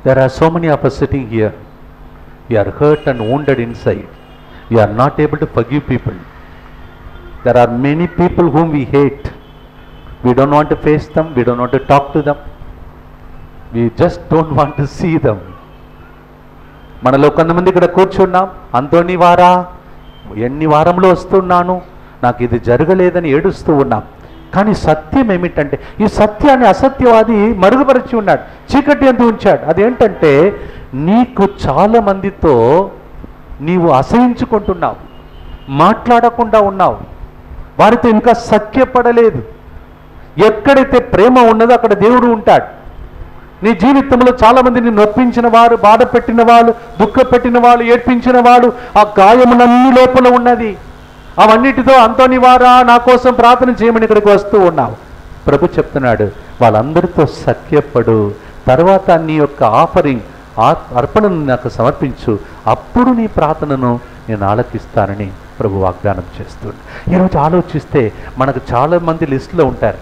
there are so many of us sitting here. We are hurt and wounded inside. We are not able to forgive people. There are many people whom we hate. We don't want to face them. We don't want to talk to them. We just don't want to see them. మనలో కొంతమంది ఇక్కడ కూర్చున్నాం. అంతోని వారా, ఎన్ని వారంలో వస్తున్నాను, నాకు ఇది జరగలేదని ఏడుస్తూ ఉన్నాం. కానీ సత్యం ఏమిటంటే, ఈ సత్యాన్ని అసత్యవాది మరుగుపరిచి ఉన్నాడు, చీకటి అందు ఉంచాడు. అదేంటంటే, నీకు చాలా మందితో నీవు అసహించుకుంటున్నావు, మాట్లాడకుండా ఉన్నావు, వారితో ఇంకా సఖ్యపడలేదు. ఎక్కడైతే ప్రేమ ఉన్నదో అక్కడ దేవుడు ఉంటాడు. నీ జీవితంలో చాలా మందిని నొప్పించిన వారు, బాధ పెట్టిన వాళ్ళు, దుఃఖ పెట్టిన వాళ్ళు, ఏడ్పించిన వాడు, ఆ గాయములన్నీ లోపల ఉన్నది. అవన్నిటితో అంతోని వారా నా కోసం ప్రార్థన చేయమని ఇక్కడికి వస్తూ ఉన్నావు. ప్రభు చెప్తున్నాడు, వాళ్ళందరితో సఖ్యపడు, తర్వాత నీ యొక్క ఆఫరింగ్ అర్పణను నాకు సమర్పించు, అప్పుడు నీ ప్రార్థనను నేను ఆలకిస్తానని ప్రభు వాగ్దానం చేస్తున్నాడు. ఈరోజు ఆలోచిస్తే మనకు చాలా మంది లిస్టులో ఉంటారు.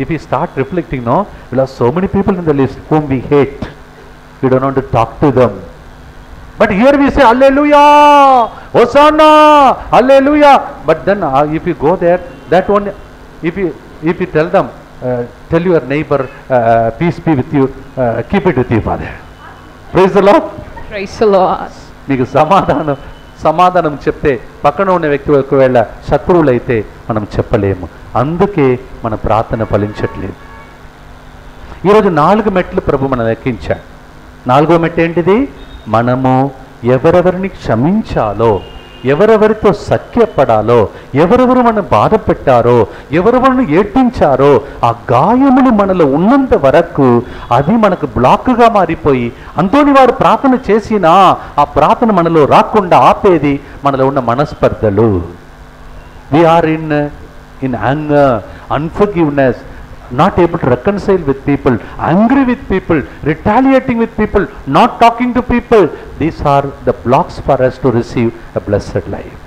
If we start reflecting, no, we'll have so many people in the list whom we hate. We don't want to talk to them. But here we say, Hallelujah, Hosanna, Hallelujah. But then if you go there, that one, if you tell them, tell your neighbor, peace be with you, keep it with you, Father. Praise the Lord. Praise the Lord. మీకు సమాధానం చెప్తే పక్కన ఉన్న వ్యక్తి ఒకవేళ శత్రువులైతే మనం చెప్పలేము. అందుకే మన ప్రార్థన ఫలించట్లేదు. ఈరోజు 4 మెట్లు ప్రభు మనం ఎక్కించాడు. 4వ మెట్టు ఏంటిది? మనము ఎవరెవరిని క్షమించాలో, ఎవరెవరితో సఖ్యపడాలో, ఎవరెవరు మనం బాధ పెట్టారో, ఎవరెవరిని ఏడ్పించారో, ఆ గాయములు మనలో ఉన్నంత వరకు అది మనకు బ్లాక్గా మారిపోయి అంతోని వారు ప్రార్థన చేసినా ఆ ప్రార్థన మనలో రాకుండా ఆపేది మనలో ఉన్న మనస్పర్ధలు. We are in anger, unforgiveness, not able to reconcile with people, angry with people, retaliating with people, not talking to people. These are the blocks for us to receive a blessed life.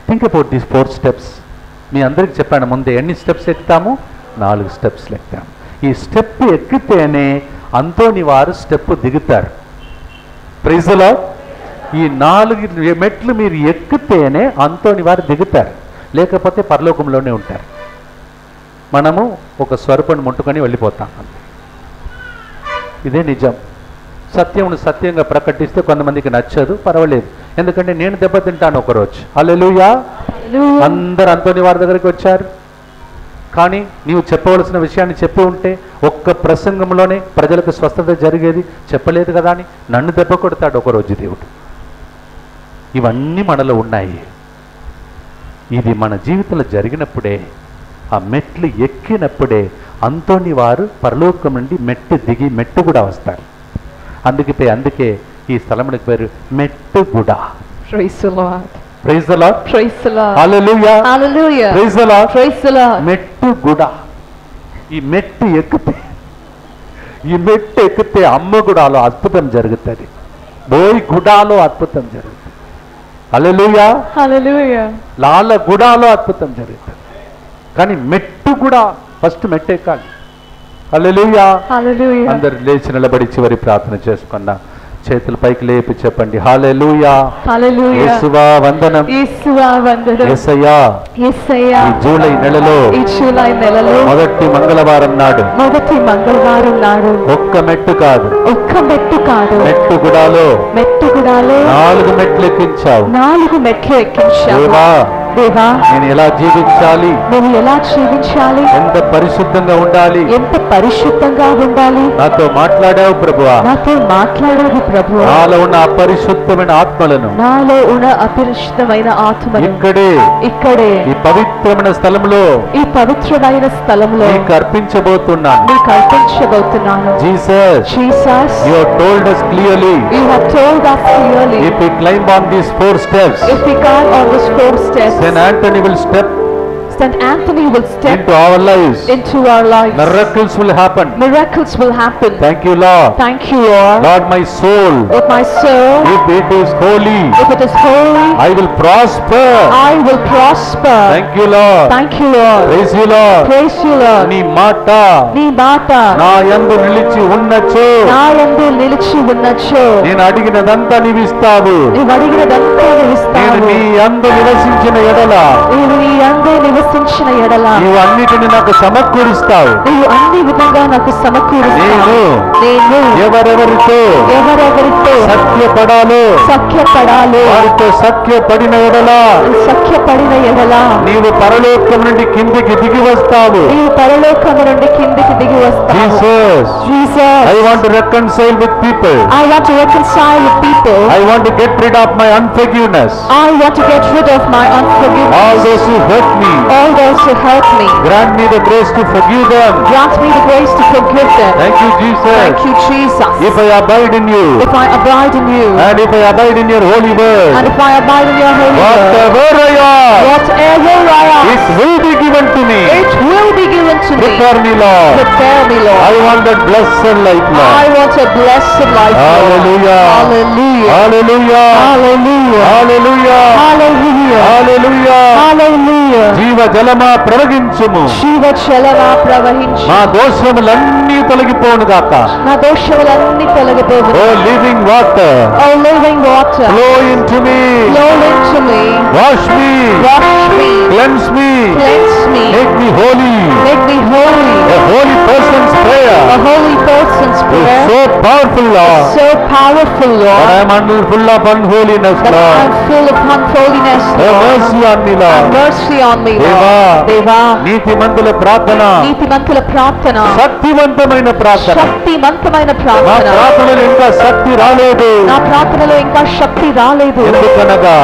Think about these 4 steps. మీ అందరికి చెప్పాను ముందే, ఎన్ని స్టెప్స్ ఎక్కుతాము? 4 స్టెప్స్ ఎక్కుతాము. ఈ స్టెప్ ఎక్కితేనే అంతోని వారు స్టెప్ దిగుతారు. Praise the Lord. ఈ 4 మెట్లు మీరు ఎక్కితేనే అంతోని వారు దిగుతారు, లేకపోతే పరలోకంలోనే ఉంటారు. మనము ఒక స్వరూపాన్ని ముట్టుకొని వెళ్ళిపోతాం. ఇదే నిజం. సత్యమును సత్యంగా ప్రకటిస్తే కొంతమందికి నచ్చదు, పర్వాలేదు, ఎందుకంటే నేను దెబ్బతింటాను ఒకరోజు. హల్లెలూయా. అందరు అంతోని వారి దగ్గరికి వచ్చారు, కానీ నీవు చెప్పవలసిన విషయాన్ని చెప్పి ఉంటే ఒక్క ప్రసంగంలోనే ప్రజలకు స్వస్థత జరిగేది. చెప్పలేదు కదా అని నన్ను దెబ్బ కొడతాడు ఒకరోజు దేవుడు. ఇవన్నీ మనలో ఉన్నాయి. ఇది మన జీవితంలో జరిగినప్పుడే, ఆ మెట్లు ఎక్కినప్పుడే అంతోని వారు పరలోకం నుండి మెట్టు దిగి మెట్టు కూడా వస్తారు. అందుకే ఈ స్థలమునికి పేరు మెట్టుగుడ. Praise the Lord. Praise the Lord. Praise the Lord. Hallelujah. Hallelujah. Praise the Lord. Praise the Lord. మెట్టుగుడ. ఈ మెట్టు ఎక్కితే అమ్మగుడాలో అద్భుతం జరుగుతుంది, బోయిగుడాలో అద్భుతం జరుగుతుంది. హల్లెలూయా. Hallelujah. లాలగుడాలో అద్భుతం జరుగుతుంది. కానీ మెట్టు కూడా ఫస్ట్ మెట్టు ఎక్కాలి. హల్లెలూయా. Hallelujah. అందరు లేచి నిలబడి చివరి ప్రార్థన చేసుకున్నా. చేతులు పైకి లేపి చెప్పండి, హల్లెలూయా. Hallelujah. యేసువా వందనం. యేసువా వందనం. యేసయ్యా, యేసయ్యా, ఈ జూలై నెలలో మొదటి మంగళవారం నాడు ఒక్క మెట్టు కాదు, మెట్టుగుడాలో 4 మెట్లు ఎక్కించావు. దేవా, దేవా నేను ఎలా జీవించాలి, నేను ఎలా జీవించాలి, ఎంత పరిశుద్ధంగా ఉండాలి, ఎంత పరిశుద్ధంగా ఉండాలి. నాతో మాట్లాడావు ప్రభువా. నాతో మాట్లాడావు ప్రభువా. నాలో ఉన్న అపరిశుద్ధమైన ఆత్మలను నాలో ఉన్న అపరిశుద్ధమైన ఆత్మను ఇక్కడే ఇక్కడే ఈ పవిత్రమైన స్థలంలో ఈ పవిత్రమైన స్థలంలో నీకు అర్పించబోతున్నాను. నీకు అర్పించబోతున్నాను. Jesus, Jesus, you have told us clearly, you have told us clearly, if we climb on these 4 steps, if we climb on those 4 steps, Saint Anthony will step Saint Anthony will step into our lives. into our lives. Miracles will happen. Miracles will happen. Thank you, Lord. Thank you, Lord. Lord, my soul, If my soul, if it is holy, if it is holy, I will prosper. I will prosper. Thank you, Lord. Thank you, Lord. Praise you, Lord. Praise you, Lord. నీ మాట నీ మాట నా యందు నిలిచి ఉన్నచో నా యందు నిలిచి ఉన్నచో నేను అడిగినదంతా నీవిస్తావు. నీవు అడిగినదంతా నేను నీవిస్తావు. నీ యందు నివసించిన ఎడల నీవు నీ యందు నివసించిన ఎడల నీవు అన్నిటిని నాకు సమకూరుస్తావు. నీవు అన్ని విధంగా నాకు సమకూరుస్తావు. నేను ఎవరెవరితో ఎవరెవరితో సఖ్యపడాలో సఖ్యపడాలో వారితో సఖ్యపడిన ఎడల సఖ్యపడిన ఎడల నీవు పరలోకం నుండి కిందికి దిగి వస్తావు. నీవు పరలోకము నుండి కిందికి దిగి వస్తావు. Jesus, Jesus, I want to reconcile with people. I want to reconcile with people. I want to get rid of my unforgiveness. I want to get rid of my unforgiveness. All those who hurt me, All those who hurt me, grant me the grace to forgive them. grant me the grace to forgive them. Thank you, Jesus. Thank you, Jesus. If I abide in you, If I abide in you, and if I abide in your holy and word, if I abide in your holy word, whatever I am, whatever I am, it will be given to me. it will be given to me. Prepare me, Lord. Prepare me, Lord. I want that blessed life, I Lord. want a blessed life, Lord. Hallelujah. Hallelujah. Hallelujah. Hallelujah. Hallelujah. Hallelujah. Hallelujah. Hallelujah. జీవ జలమా ప్రవహించుము. జీవ జలమా ప్రవహించు. మా దోషములన్నీ తొలగిపోను గాక. నా దోషములన్నీ తొలగిపోవు. Oh living water, Oh living water, flow into me, flow into me, wash me, wash me, cleanse me, cleanse me, make me holy. make me holy. A holy person's prayer A holy person's is prayer so powerful, Lord. so powerful, But Lord, I am full of unholiness, that Lord. I'm full of unholiness, Have Lord. mercy on me, Have Lord. mercy on me, దేవా, Lord. దేవా, నీతిమంతుల ప్రార్థన నీతిమంతుల ప్రార్థన శక్తివంతమైన ప్రార్థన. శక్తివంతమైన మా ప్రార్థన. ప్రార్థనలు ఇంకా శక్తి రాలేదు. నా ప్రార్థనలో ఇంకా శక్తి రాలేదు. ఎందుకనగా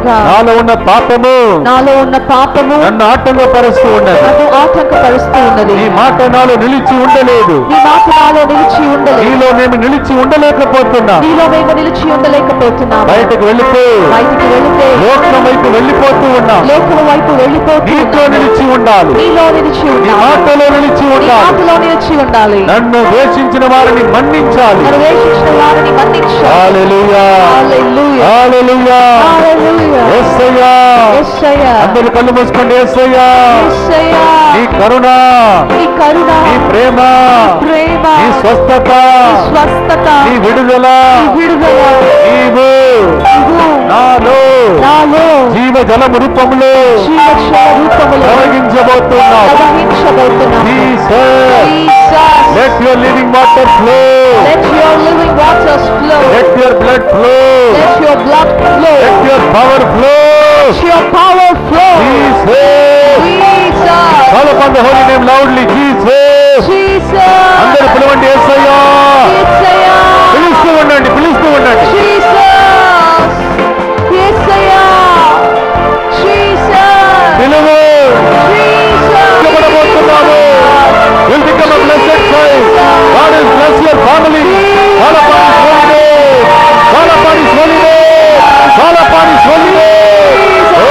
నాలో ఉన్న పాపము నాలో ఉన్న పాపము నన్ను ఆటంకపరుస్తూ ఉన్నది. నన్ను ఆటంకపరుస్తూ ఉన్నది. నీ మాట నాలో నిలిచి ఉండలేదు. నీ మాట నాలో నిలిచి ఉండలేదు. నీలో మేము నిలిచి ఉండలేకపోతున్నా. నీలో మేము నిలిచి ఉండలేకపోతున్నాము. బయటకు వెళ్ళిపో, బయటికి వెళితే లోకం వైపు వెళ్ళిపోతూ ఉన్నాం. లోకం వైపు వెళ్ళిపోతూ నీతో ఉన్నాము. నిలిచి ఉండాలి. నీలో నిలిచి నీ ఉండాలి. మాటలో నిలిచి నీ ఉండాలి. మాటలో నిలిచి ఉండాలి. నన్ను ద్వేషించిన వారిని మన్నించాలి. నన్ను ద్వేషించిన వారిని మన్నించాలి. హల్లెలూయా, హల్లెలూయా. హల్లెలూయా. హల్లెలూయా. యేసయ్యా, యేసయ్యా. అందరూ కళ్ళు మూసుకోండి. యేసయ్యా, యేసయ్యా. నీ కరుణ, నీ కరుణ, నీ ప్రేమ, ప్రేమ, నీ స్వస్థత, నీ స్వస్థత, నీ విడుదల, నీ విడుదల, నీవు నీవు నాలో నాలో జీవ జలము రూపములో జీవక్షయ రూపములో ప్రవహించబోతున్నావు. ప్రవహించబోతున్నావు. Jesus, Jesus, let your living water flow. let your living waters flow. Let your blood flow. Let your blood flow. Let your power flow. Let your power flow. Jesus. Jesus, Call upon the holy name loudly. Jesus. Jesus, అందరూ పిలవండి. యేసయ్యా, యేసయ్యా, పిలుస్తూ ఉండండి, పిలుస్తూ ఉండండి. Jesus, యేసయ్యా, Jesus, పిలువు. Jesus, ఇవ్వబడబోతున్నాము. Will become a blessed child. God will bless your family. Call upon His holy name. Call upon His holy name. Call upon His holy name. Oh,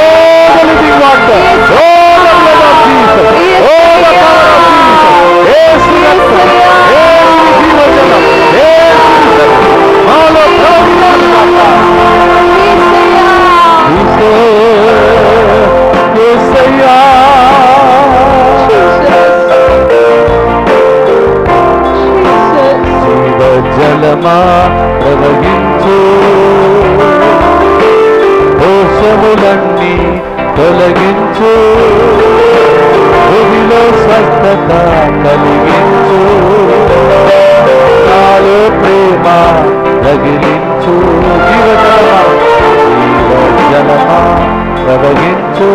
the living water. Oh, the blood of Jesus. Oh, the power of Jesus. యేసు రక్తం. యేసు జీవజలం. యేసు శక్తి. మాలో ప్రవహించుగాక. యేసయ్యా. జీవజలమా ప్రవహించు, దోషములన్నీ తొలగించు, భూమిలో స్వస్థత కలిగించు, నాలో ప్రేమ రగిలించు. జీవజలమా, జీవజలమా ప్రవహించు,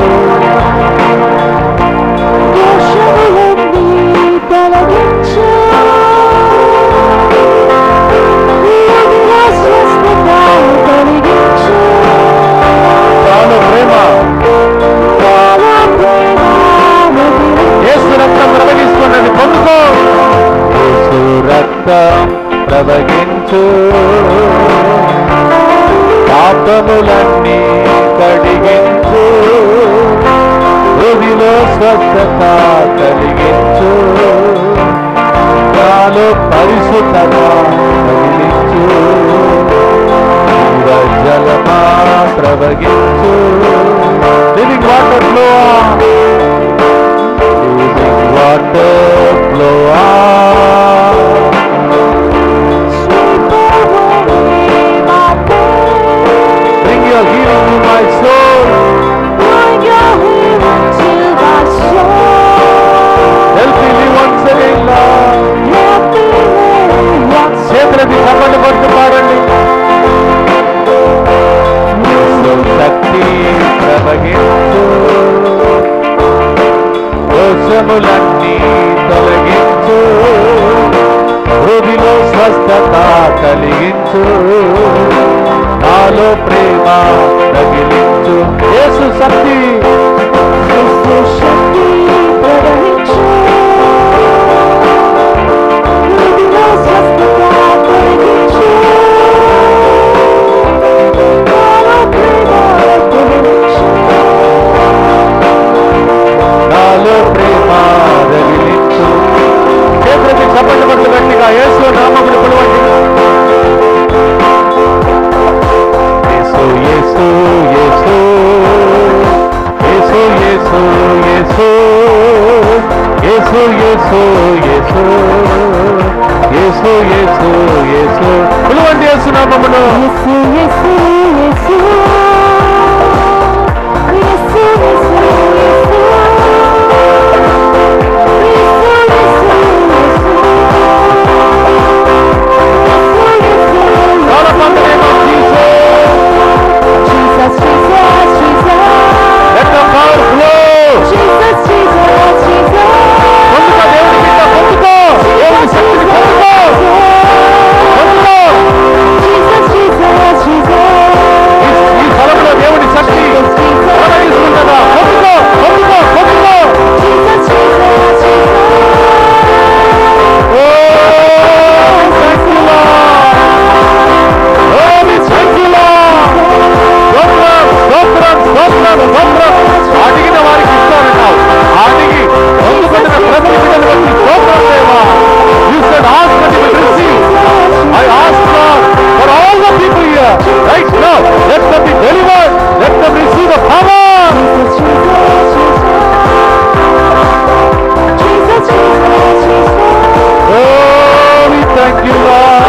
రక్తం ప్రవహించు, పాపములన్నీ కడిగించు, హృదిలో స్వస్థత కలిగించు, నాలో పరిశుద్ధత కలిగించు, జలమా ప్రవహించు, living water flow on, living water flow on. Bring your healing to my soul. Bring your healing to my soul. Help me live once again, Lord. Help me live once చేతులకి కప్పటి పట్టు పాడండి. శక్తి ప్రవహించు, దోషములన్నీ తొలగించు, హృదిలో స్వస్థత కలిగించు, నాలో ప్రేమ తగిలించు. యేసు శక్తి, యేసు శక్తి ప్రవహించు, హృదయంలో స్వస్థత కలిగించు, నాలో ప్రేమ తగిలించు, నాలో ప్రేమ తగిలించు. చేతులకి చప్పట్లు పట్టు గట్టిగా యేసు నామమును పిలవండి. యేసు యేసు యేసు యేసు యేసు యేసు యేసు యేసు యేసు యేసు యేసు యేసు పిలవండి యేసు నామమును. యేసు యేసు యేసు యేసు యేసు అడిగిన వారికి ఇస్తారన్నావు, అడిగి పొందుకున్న ప్రతి బిడ్డను బట్టి స్తోత్రం దేవా. You said ask and you will receive. I ask God for all the people here right now. Let them be delivered. Let them receive the power. Oh, we thank you, Lord.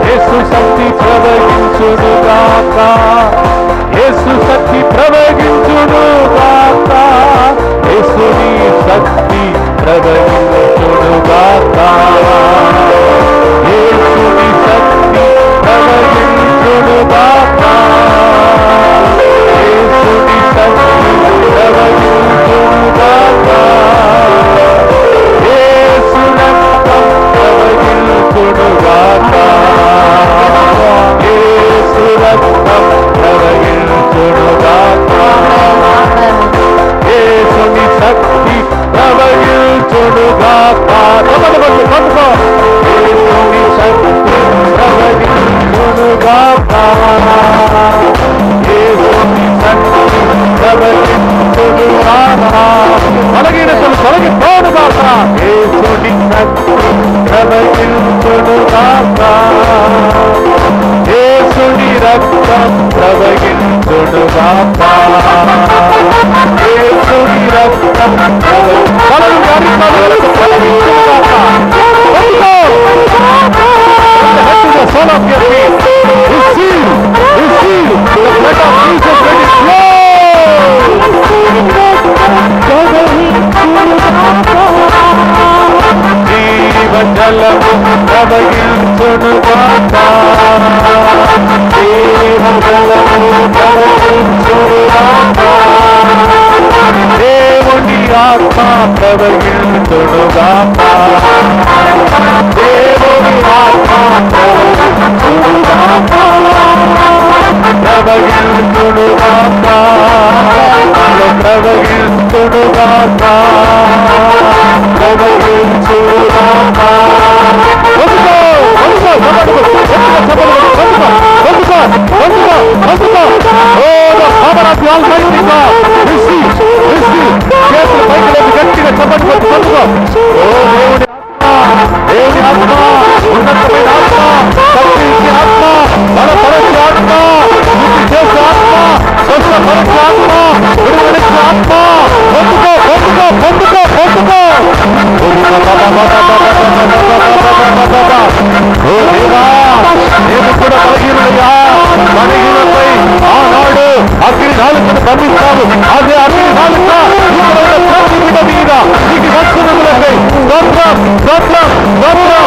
యేసు శక్తి ప్రవహించును గాక, యేసు శక్తి ప్రవహించును గాక, యేసుని శక్తి ప్రవహించును గాక, యేసుని శక్తి ప్రవహించును గాక, యేసుని శక్తి ప్రవహించును గాక, యేసు రక్తం ప్రవహించును గాక, యేసు రక్తం ప్రవహించును గాక, యేసుని శక్తి ప్రవహించును గాక. యేసుని శక్తి ప్రవహించును గాక, యేసుని శక్తి ప్రవహించును గాక. తొలగినట్లు తొలగిపోను గాక, యేసుని శక్తి ప్రవహించును గాక, యేసుని రక్తం ప్రవహించును గాక, యేసుని రక్తం the soul of your feet. Receive the blood of Jesus when it జీవజలము ప్రవహించును గాక, జీవజలము ప్రవహించును గాక, దేవుని ఆత్మ ప్రవహించును గాక, దేవుని ఆత్మ ప్రవహించును గాక, ప్రవహించును గాక, ప్రవహించును చూడుగాక ప్రవహించుగాక. పొందుకో పొందుకో పొందుకో పొందుకో పొందుకో. Oh the power of the almighty God. Receive receive. చేతులు పైకి లేపి గట్టిగా చప్పట్లు కొట్టి పొందుకో. ఓ దేవుని దేవుని ఆత్మ, ఉన్నతమైన ఆత్మ, శక్తించే ఆత్మ, బలపరచే ఆత్మ, వృద్ధి చేసే ఆత్మ, స్వస్థపరచే ఆత్మ, విడుదలనిచ్చే ఆత్మ. పొందుకో పొందుకో పొందుకో పొందుకో. ఓ దేవా, నేను కూడా బలహీనుడయ్యా. బలహీనపై ఆనాడు అగ్ని నాలుకను బంధిస్తావు. అదే అగ్ని నాలుక ప్రతి బిడ్డ మీద నీకు రక్షణలకై స్తోత్రం స్తోత్రం స్తోత్రం.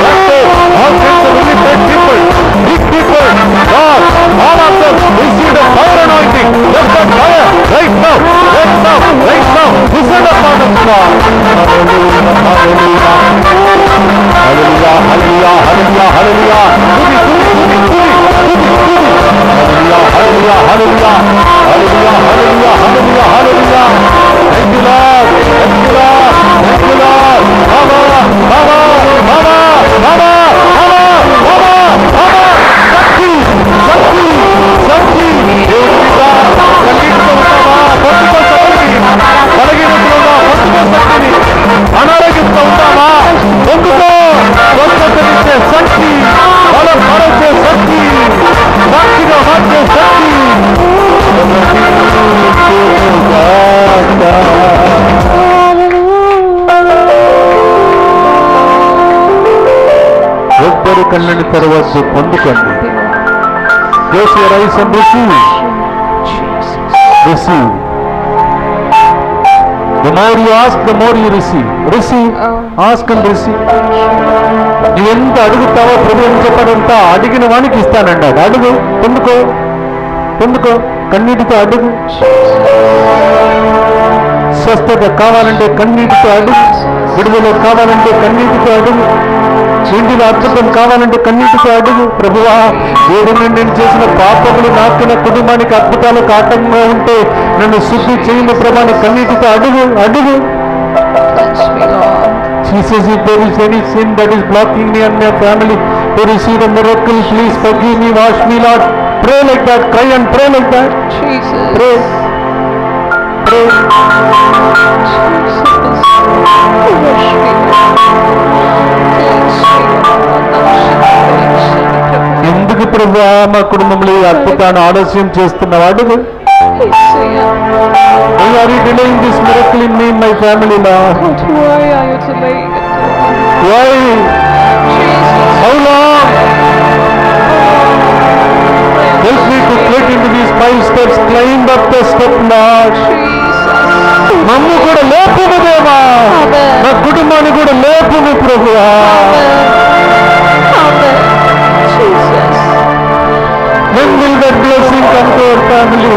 అంటే all kinds of limited people, big people, God, all of them receive the fire anointing. Let the fire right now, right now, right now. Listen up on the God. Hallelujah, hallelujah, hallelujah, hallelujah. Hallelujah, hallelujah, hallelujah, hallelujah, hallelujah, hallelujah, hallelujah. Thank you, Lord. Thank you, Lord. Thank you, Lord. Baba, Baba, Baba, Baba, Baba, Baba, Baba. Shakti, Shakti, Shakti. దేవుడిగా కలిగిస్తూ ఉంటావా? పొందుకో శక్తిని. కలిగినట్లుగా పొందుకో శక్తిని. అనారోగ్యంతో ఉంటావా? పొందుకో. స్వస్థతనిచ్చే శక్తి, బలపరచే శక్తి, సాక్షిగా మార్చే శక్తి. ఎవ్వరు కళ్ళని తెరవచ్చు. పొందుకోండి. Close your eyes and receive. Receive. The more you ask, the more you receive. Receive. Ask and receive. నువ్వు ఎంత అడుగుతావో ప్రభు ఏం చెప్పాడంతా అడిగిన వానికి ఇస్తానన్నాడు. అడుగు, పొందుకో పొందుకో. కన్నీటితో అడుగు. స్వస్థత కావాలంటే కన్నీటితో అడుగు. విడుదల కావాలంటే కన్నీటితో అడుగు. ఇంటిలో అద్భుతం కావాలంటే కన్నీటితో అడుగు. ప్రభువా, దేవుడు నేను చేసిన పాపములు నాకు నా కుటుంబానికి అద్భుతాలకు ఆటంకంగా ఉంటే నన్ను శుద్ధి చేయని ప్రభాని కన్నీటితో అడుగు అడుగు. Jesus, if there is any sin that is blocking me and my family to receive a miracle, please forgive me, wash me, Lord. Pray like that, cry and pray like that. Jesus. Pray. Pray. ఎందుకు ప్రభువా మా కుటుంబంలో ఈ అద్భుతాన్ని ఆలస్యం చేస్తున్నావు? అడుగు. Why are you delaying this miracle in me and my family, Lord? Why are you delaying it? Why? Jesus. How long? Help me to click into these 5 steps, climb up the step, Lord. నన్ను కూడా లేపుము దేవా, నా కుటుంబాన్ని కూడా లేపుము ప్రభువా. When will that blessing come to our family?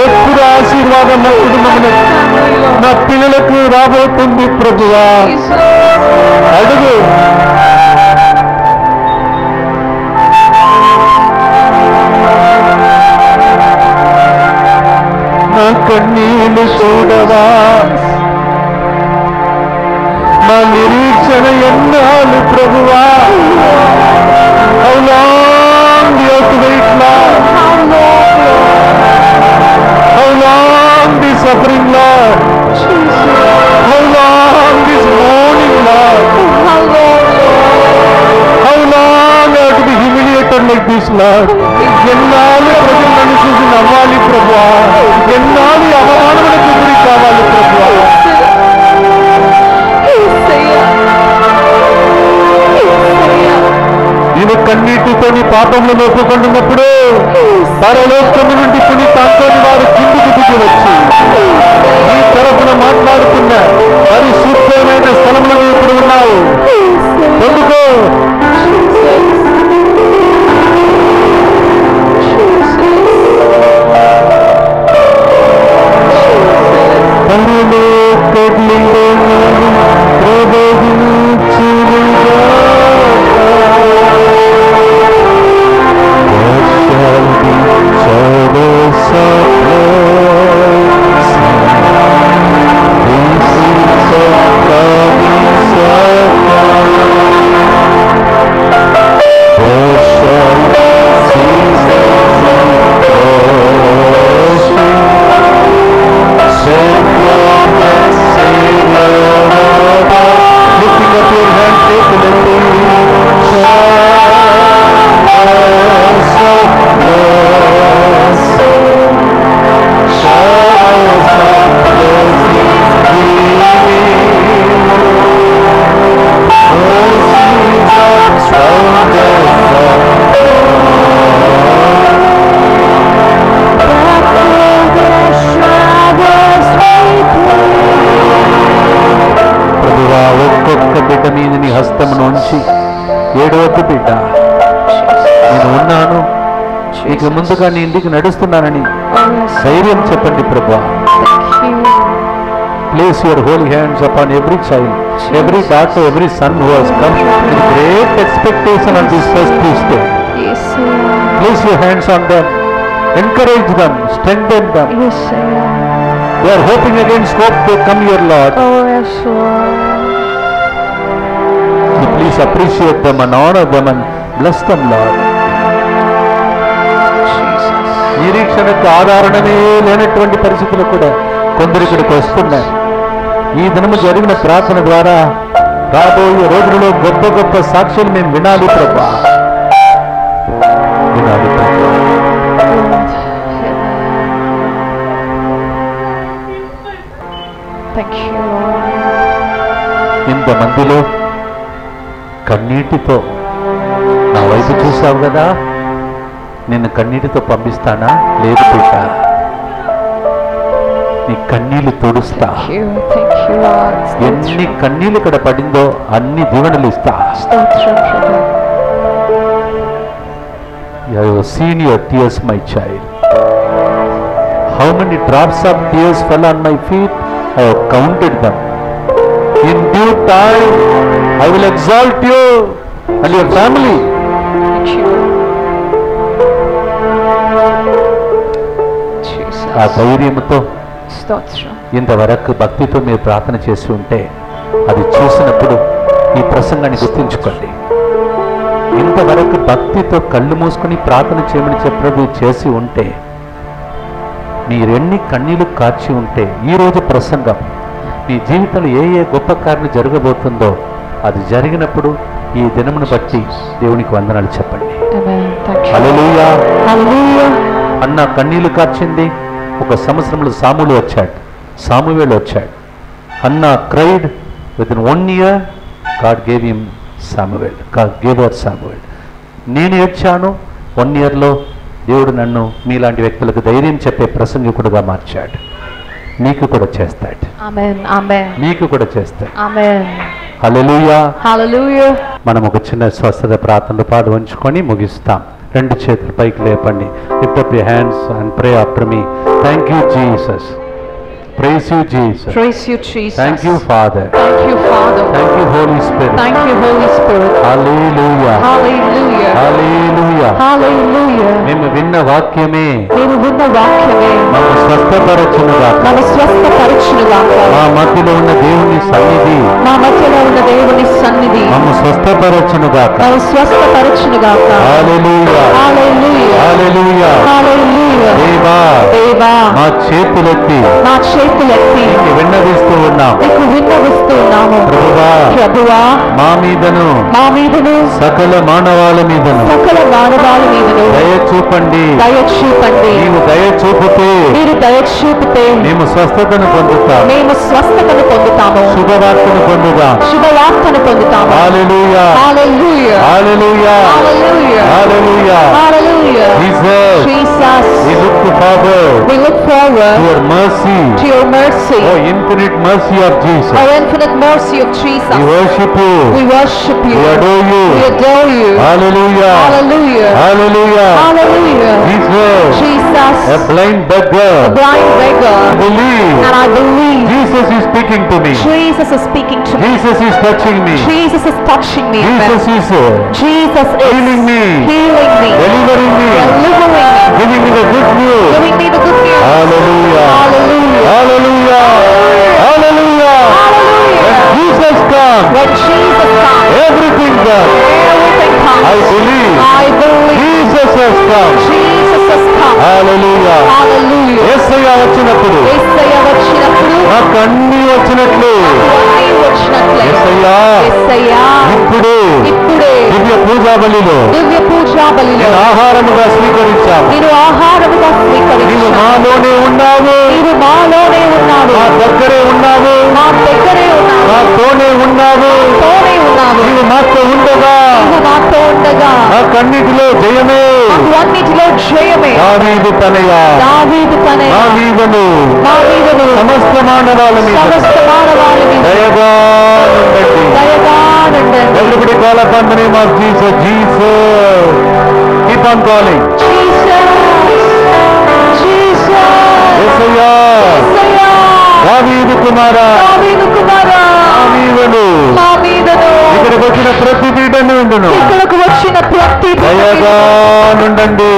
ఎప్పుడు ఆశీర్వాదం నా కుటుంబమున నా పిల్లలకు రాబోతుంది ప్రభువా? అడుగు. నా కన్నీళ్ళు చూడవా, నా నిరీక్షణ ఎన్నాళ్ళు ప్రభువా? How long do you have to wait, Lord? How long this suffering, Lord? How long this mourning, Lord? How long I have to be humiliated like this, Lord? ఎన్నాళ్ళు ప్రజలు నన్ను చూసి నవ్వాలి ప్రభువా? ఎన్నాళ్ళు ఈ అవమానములకు గురి కావాలి ప్రభువా? నేను కన్నీటితో నీ పాపంలో ఒప్పుకుంటున్నప్పుడు పరలోకము నుండి పునీతాంతోని వారు కిందికి దిగి వచ్చి నీ తరపున మాట్లాడుతున్న పరిశుద్ధమైన స్థలంలో ఇప్పుడు ఉన్నావు. పొందుకో. So ఏడవద్దు బిడ్డ, నేను ఉన్నాను, నీకు ముందుగా నీ ఇంటికి నడుస్తున్నానని ధైర్యం చెప్పండి ప్రభువా. Place your holy hands upon every child, every daughter, every son who has come with great expectation on this first Tuesday. Place your hands on them, encourage them, strengthen them. They are hoping against hope to come here, Lord. You please appreciate them and honor them and bless them, Lord. నిరీక్షణకు ఆధారణమే లేనటువంటి పరిస్థితులు కూడా కొందరు ఇక్కడికి వస్తున్నారు. ఈ దినము జరిగిన ప్రార్థన ద్వారా రాబోయే రోజులలో గొప్ప గొప్ప సాక్ష్యాలు మేము వినాలి ప్రభా, వినాలి ప్రభా. ఇంతమందిలో కన్నీటితో నా వైపు చూసావు కదా, నిన్ను కన్నీటితో పంపిస్తానా? లేదు బిడ్డ, నీ కన్నీళ్లు తుడుస్తా. ఎన్ని కన్నీళ్ళు ఇక్కడ పడిందో అన్ని దీవెనలు ఇస్తా. You have seen your tears, my child. How many drops of tears fell on my feet? I have counted them. In due time, I will exalt you and your family. ఆ ధైర్యంతో ఇంతవరకు భక్తితో మీరు ప్రార్థన చేసి ఉంటే అది చూసినప్పుడు ఈ ప్రసంగాన్ని గుర్తుంచుకోండి. ఇంతవరకు భక్తితో కళ్ళు మూసుకొని ప్రార్థన చేయమని చెప్పినప్పుడు చేసి ఉంటే, మీరెన్ని కన్నీళ్లు కార్చి ఉంటే, ఈరోజు ప్రసంగం మీ జీవితంలో ఏ ఏ గొప్ప కార్యం జరగబోతుందో అది జరిగినప్పుడు ఈ దినమును బట్టి దేవునికి వందనాలు చెప్పండి. హల్లెలూయా. అన్న కన్నీళ్లు కార్చింది. ఒక సంవత్సరంలో సాములు వచ్చాడు, సామువేలు వచ్చాడు. అన్న cried with in 1 year God gave him Samuel, God gave her Samuel. నేను ఏడ్చాను, 1 yearలో దేవుడు నన్ను మీలాంటి వ్యక్తులకు ధైర్యం చెప్పే ప్రసంగికుడుగా మార్చాడు. నీకు కూడా చేస్తాడు, నీకు కూడా చేస్తాడు. హల్లెలూయా. మనం ఒక చిన్న స్వస్థత ప్రార్థనలో పాటు ఉంచుకొని ముగిస్తాం. 2 చేతులు పైకి లేపండి. Lift up your hands and pray after me. Thank you Jesus. Praise you, Jesus. Praise you, Jesus. Thank you, Father. Thank you, Father. Thank you, Holy Spirit. Thank you, Holy Spirit. Hallelujah. Hallelujah. Hallelujah. Hallelujah. మేము విన్న వాక్యమే మమ్ము స్వస్థపరచునుగాక. మా మధ్యలో ఉన్న దేవుని సన్నిధి మమ్ము స్వస్థపరచునుగాక. హల్లెలూయా. హల్లెలూయా. దేవా మా చేతులెత్తి నీకు విన్నవిస్తూ ఉన్నాము. ప్రభువా మా మీదను సకల మానవాళి మీదను దయ చూపండి. నీవు దయ చూపితే మేము స్వస్థతను పొందుతాము. శుభవార్తను పొందుతాం. హల్లెలూయా. హల్లెలూయా. హల్లెలూయా. Jesus, we look forward to your mercy. Oh, infinite mercy of Jesus. We worship you. We adore you. Hallelujah. Hallelujah. Jesus, a blind beggar. I believe Jesus is speaking to me. Jesus is touching me. Jesus is healing me. Delivering me. Giving me the good news. Hallelujah. Hallelujah. Hallelujah. When Jesus comes, everything comes. I believe Jesus has come. Hallelujah. యేసయ్య వచ్చినప్పుడు నాకు అన్నీ వచ్చినట్లు. యేసయ్యా ఇప్పుడే దివ్య పూజా బలిలో నేను ఆహారముగా స్వీకరించావు. నీవు మాలోనే ఉన్నావు. నా దగ్గరే ఉన్నావు. నాతోనే ఉన్నావు. నీవు మాతో ఉండగా నా కన్నిటిలో జయమే. దావీదు తనయా నా మీదను సమస్త మానవాళి మీద దయగా ఉండండి. Everybody call upon the name of Jesus. Jesus. Keep on calling. యేసయ్యా దావీదు కుమారా మా మీదను ఇక్కడికి వచ్చిన ప్రతి బిడ్డను ఉండును. దయగా నుండండి.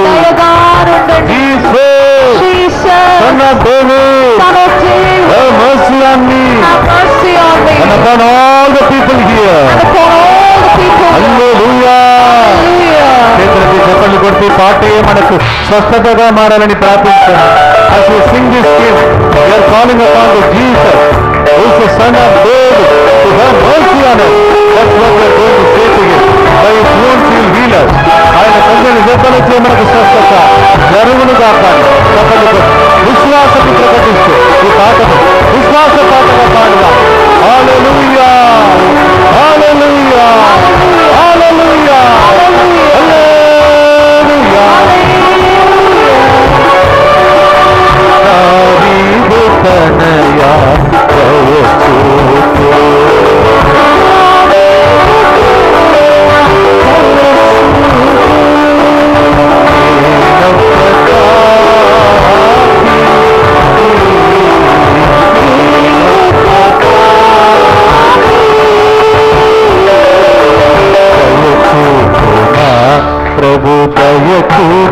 Son of David, have mercy on me and upon all the people here. Hallelujah. చేతులకి చెప్పలు కొట్టి పాటే మనకు స్వస్థతగా మారాలని ప్రార్థించాను. As we sing this hymn, we are calling upon the Jesus, who is the Son of David, to have mercy on us. That's what we are going to say to him. By his wounds he will heal us. ఆయన సంగతి చెప్పలొచ్చే మనకు స్వస్థత జరుగును కాక చెప్పలు విశ్వాసము ప్రకటిస్తూ ఈ పాటను విశ్వాస పాటగా పాడుగా. హల్లెలూయా, హల్లెలూయా, హల్లెలూయా, హల్లెలూయా. దావీదు తనయా దయచూపు ప్రభు దయచూపుమా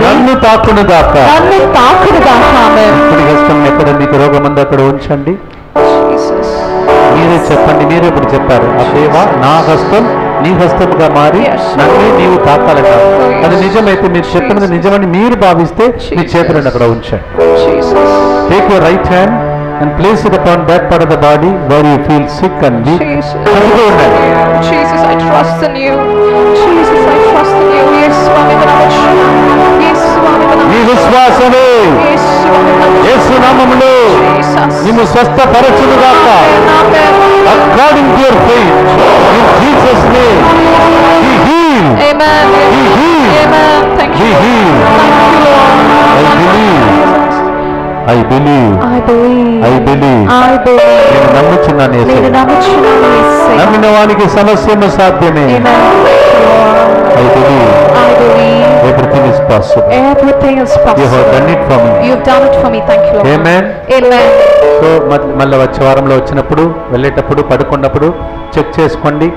నన్ను తాకునుగాక. ఇప్పుడు హస్తం ఎక్కడ మీకు రోగం ఉందో అక్కడ ఉంచండి. మీరే చెప్పండి. మీరే ఇప్పుడు చెప్పారు ఆ దేవా నా హస్తం నీ హస్తముగా మారి Yes. నన్ను నీవు తాకాలంటావు. Oh, yes. అది నిజమైతే మీరు చెప్పినది Jesus. నిజమని మీరు భావిస్తే మీ Jesus. చేతులను అక్కడ ఉంచండి. Jesus. Take your right hand and place it upon that part of the body where you feel sick and weak. Jesus. అందులో ఉండండి. Jesus, I trust in you. Jesus, I trust in you. Yes, Swami Vanamachu. Yes, Swami నీ Vanamachu. విశ్వాసమే Yes, Swami Vanamachu. యేసు నామములో Jesus. నిన్ను స్వస్థపరచునుగాక. Amen. According to your faith, in Jesus' name, be healed. Amen. Be healed. Amen. Thank Be you. healed. Thank you, Lord. I believe. I believe. I believe. I believe. I believe. నేను నమ్ముచున్నాను నేను యేసయ్య. నమ్ముచున్నాను యేసయ్య. నమ్మిన వానికి సమస్యము సాధ్యమే. Amen. Thank you, Lord. I believe. I believe. Everything is possible. Everything is You have done possible. it for me. You've done it for me. Thank you, Lord. Amen. Amen. So మళ్ళీ వచ్చే వారంలో వచ్చినప్పుడు వెళ్ళేటప్పుడు పడుకున్నప్పుడు చెక్ చేసుకోండి.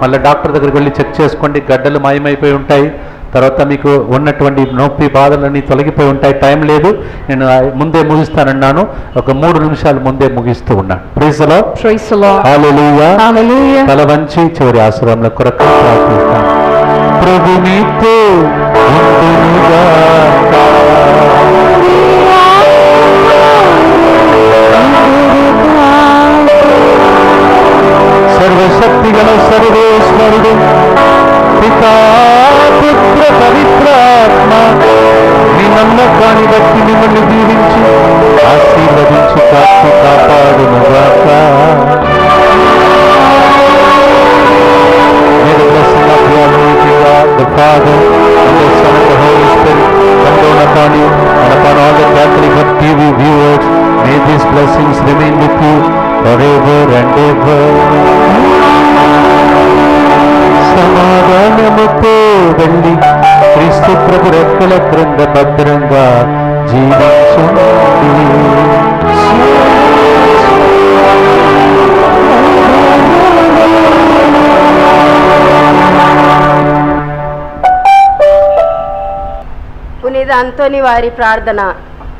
మళ్ళీ డాక్టర్ దగ్గరికి వెళ్ళి చెక్ చేసుకోండి. గడ్డలు మాయమైపోయి ఉంటాయి. తర్వాత మీకు ఉన్నటువంటి నొప్పి బాధలన్నీ తొలగిపోయి ఉంటాయి. టైం లేదు, నేను ముందే ముగిస్తానన్నాను. ఒక 3 నిమిషాలు ముందే ముగిస్తూ ఉన్నాను. Praise the Lord. Praise the Lord. Hallelujah. Hallelujah. తల వంచి చివరి ఆశీర్వాదముల కొరకు ప్రార్థిస్తాను. ప్రభు మీతో ఉండునుగాక. సర్వశక్తి గల సర్వేశ్వరుడు పితా పుత్ర పవిత్రాత్మ మీ నమ్మకాన్ని బట్టి మిమ్మల్ని దీవించి ఆశీర్వదించి కాచి కాపాడునుగాక. May the blessing of the Almighty God, the Father, and the Son, and the Holy Spirit come down upon you and upon all the Catholic TV viewers. May these blessings remain with you forever and ever. సమాధానముతో వెళ్ళి క్రీస్తు ప్రభు రెక్కల క్రింద భద్రంగా జీవించండి. పునీత అంతోని వారి ప్రార్థన.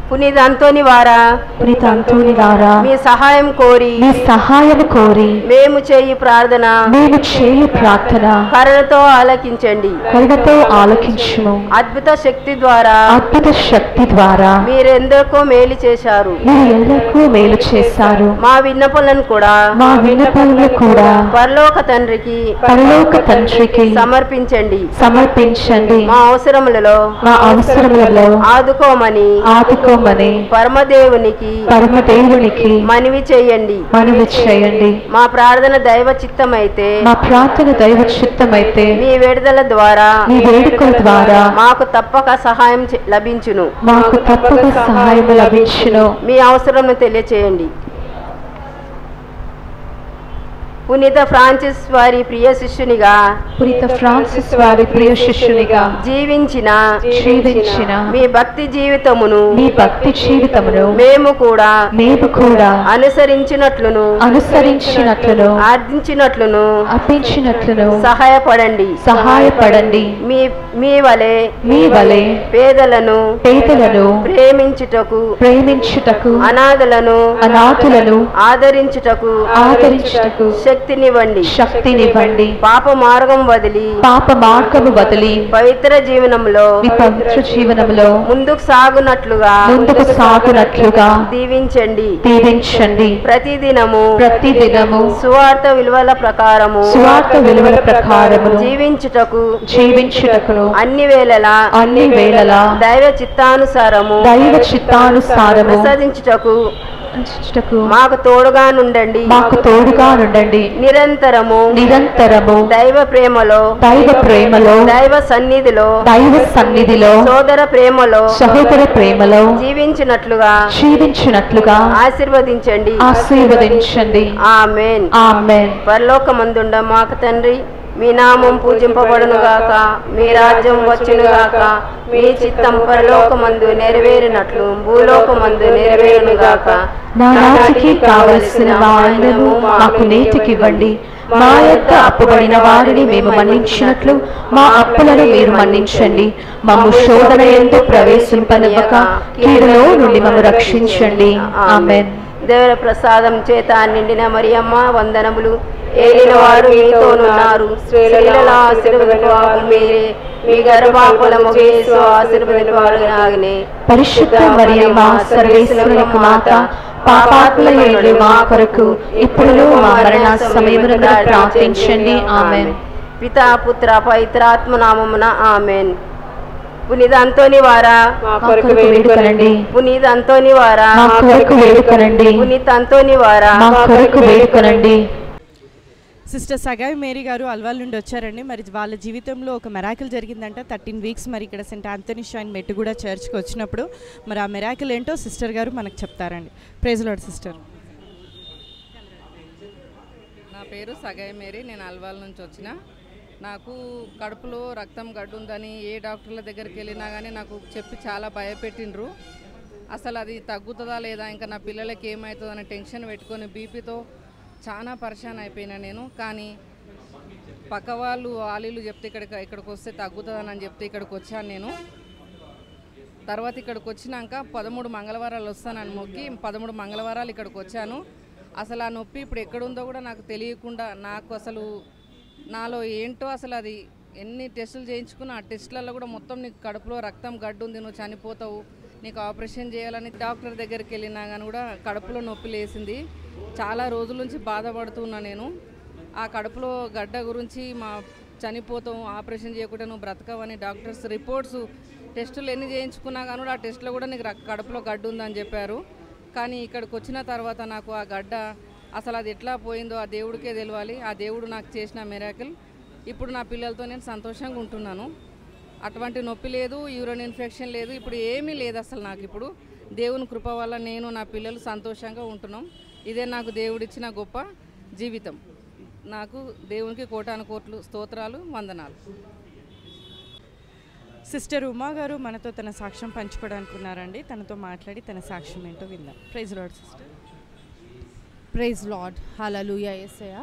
పునీత అంతోని వారా, పునీత అంతోని వారా, మీ సహాయం కోరి మీ సహాయం కోరి మేము చేయు ప్రార్థన మేము చేయు ప్రార్థన కరుణతో ఆలకించండి. కరుణతో ఆలకించుము. అద్భుత శక్తి ద్వారా అద్భుత శక్తి ద్వారా మీరెందరికో మేలు చేశారు. మీరు ఎల్లరికూ మేలు చేశారు. మా విన్నపలను కూడా మా విన్నపాలను కూడా పరలోక తండ్రికి పరలోక తండ్రికి సమర్పించండి. సమర్పించండి. మా అవసరములలో మా అవసరములలో ఆదుకోమని ఆదుకోమని పరమదేవునికి పరమదేవునికి మనవి చేయండి. మనవి చేయండి. మా ప్రార్థన దైవ చిత్తమైతే మా ప్రార్థన దైవ చిత్తమైతే మీ విడుదల ద్వారా మీ వేడుకల ద్వారా మాకు తప్పక సహాయం లభించును. మాకు తప్పక సహాయం లభించును. మీ అవసరం తెలియచేయండి. పునీత ఫ్రాన్సిస్ వారి ప్రియ శిష్యునిగా పునీత ఫ్రాన్సిస్ వారి ప్రియ శిష్యునిగా జీవించిన జీవించిన మీ భక్తి జీవితమును మీ భక్తి జీవితమును మేము కూడా అనుసరించినట్లును ఆర్జించినట్లును అర్పించినట్లును సహాయపడండి. మీ వలె పేదలను ప్రేమించుటకు అనాథలను ఆదరించుటకు శక్తినివ్వండి. పాప మార్గము వదిలి పవిత్ర జీవనములో ముందుకు సాగునట్లుగా దీవించండి. ప్రతిదినము సువార్త విలువల ప్రకారము జీవించుటకు అన్ని వేళలా దైవ చిత్తానుసారము ప్రసాదించుటకు మాకు తోడుగా నుండండి. నిరంతరము దైవ ప్రేమలో దైవ సన్నిధిలో సోదర ప్రేమలో జీవించినట్లుగా ఆశీర్వదించండి. ఆమేన్. పరలోకమందుండ మాకు తండ్రి, మీ నామం పూజింపబడునుగాక, మీ రాజ్యం వచ్చునుగాక, మీ చిత్తం పరలోకమందు నెరవేరినట్లు భూలోకమందు నెరవేరునుగాక. నానాటికి కావలసిన వాయువు మాకు నేటికివ్వండి. మా యొక్క అప్పుబడిన వారిని మేము మన్నించినట్లు మా అప్పులను మీరు మన్నించండి. మమ్ము శోధన యందు ప్రవేశింపనివ్వక కీడులో నుండి మమ్ము రక్షించండి. ఆమేన్. దేవుల ప్రసాదం చేత నిండిన మరియమ్మ వందనములు. ఏలినవారు మీతోనున్నారు, స్త్రీలలో ఆశీర్వదించువారు మీరే, మీ గర్భఫలము యేసు ఆశీర్వదించువారుగానే. పరిశుద్ధ మరియమ్మ సర్వేశ్వరుని యొక్క మాత, పాపాత్ముల యందు మా కొరకు ఇప్పుడు మా మరణ సమయమున ప్రార్థించండి. ఆమేన్. పితా పుత్ర పవిత్రాత్మ నామమున ఆమేన్. పునీత అంతోని వారా మా కొరకు వేడుకొనండి. పునీత అంతోని వారా మా కొరకు వేడుకొనండి. పునీత అంతోని వారా మా కొరకు వేడుకొనండి. సిస్టర్ సగాయి మేరీ గారు అల్వాల్ నుండి వచ్చారండి. మరి వాళ్ళ జీవితంలో ఒక మెరాకిల్ జరిగిందంట. 13 వీక్స్ మరి ఇక్కడ సెంట్ ఆంథోనీ షైన్ మెట్టుగూడ చర్చ్కి వచ్చినప్పుడు మరి ఆ మెరాకిల్ ఏంటో సిస్టర్ గారు మనకు చెప్తారండి. Praise Lord sister. నా పేరు సగాయి మేరీ, నేను అల్వాల్ నుంచి వచ్చిన. నాకు కడుపులో రక్తం గడ్డు ఉందని ఏ డాక్టర్ల దగ్గరికి వెళ్ళినా కానీ నాకు చెప్పి చాలా భయపెట్టిండ్రు. అసలు అది తగ్గుతుందా లేదా, ఇంకా నా పిల్లలకి ఏమవుతుందని టెన్షన్ పెట్టుకొని బీపీతో చాలా పరిశాన్ అయిపోయినా నేను. కానీ పక్క వాళ్ళు ఆలీలు చెప్తే ఇక్కడికి వస్తే తగ్గుతుందని అని చెప్తే ఇక్కడికి వచ్చాను నేను. తర్వాత ఇక్కడికి వచ్చినాక 13 మంగళవారాలు వస్తానని మొక్కి 13 మంగళవారాలు ఇక్కడికి వచ్చాను. అసలు ఆ నొప్పి ఇప్పుడు ఎక్కడుందో కూడా నాకు తెలియకుండా, నాకు అసలు నాలో ఏంటో అసలు అది ఎన్ని టెస్టులు చేయించుకున్నా ఆ టెస్టులలో కూడా మొత్తం నీకు కడుపులో రక్తం గడ్డు ఉంది, నువ్వు చనిపోతావు, నీకు ఆపరేషన్ చేయాలని డాక్టర్ దగ్గరికి వెళ్ళినా కానీ కూడా కడుపులో నొప్పి లేసింది. చాలా రోజుల నుంచి బాధపడుతున్నా నేను. ఆ కడుపులో గడ్డ గురించి మా చనిపోతాం, ఆపరేషన్ చేయకుండా నువ్వు బ్రతకవని డాక్టర్స్ రిపోర్ట్స్ టెస్టులు ఎన్ని చేయించుకున్నా కానీ కూడా ఆ టెస్టులో కూడా నీకు కడుపులో గడ్డ ఉందని చెప్పారు. కానీ ఇక్కడికి వచ్చిన తర్వాత నాకు ఆ గడ్డ అసలు అది ఎట్లా పోయిందో ఆ దేవుడికే తెలియాలి. ఆ దేవుడు నాకు చేసిన మిరాకిల్. ఇప్పుడు నా పిల్లలతో నేను సంతోషంగా ఉంటున్నాను. అటువంటి నొప్పి లేదు, యూరిన్ ఇన్ఫెక్షన్ లేదు, ఇప్పుడు ఏమీ లేదు అసలు నాకు. ఇప్పుడు దేవుని కృప వల్ల నేను నా పిల్లలు సంతోషంగా ఉంటున్నాం. ఇదే నాకు దేవుడిచ్చిన గొప్ప జీవితం. నాకు దేవునికి కోటాను కోట్లు స్తోత్రాలు, వందనాలు. సిస్టర్ ఉమా గారు మనతో తన సాక్ష్యం పంచుకోవడానికి ఉన్నారండి. తనతో మాట్లాడి తన సాక్ష్యం ఏంటో విందాం. Praise Lord sister. Praise Lord. Hallelujah. Yesaya.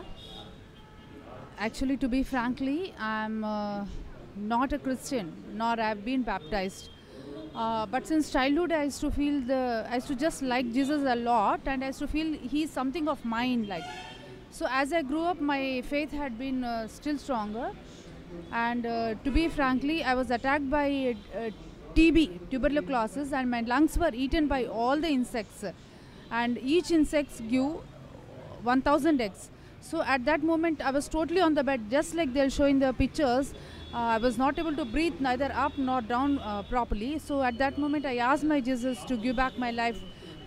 Actually, to be frankly, I'm not a Christian, nor I've been baptized. But since childhood, I used to just like Jesus a lot, and I used to feel he's something of mine. Like, so as I grew up, my faith had been still stronger. And to be frankly, I was attacked by TB, tuberculosis, and my lungs were eaten by all the insects. And each insect give 1000 eggs. So at that moment I was totally on the bed, just like they'll show in the pictures. I was not able to breathe neither up nor down properly. So at that moment I asked my Jesus to give back my life,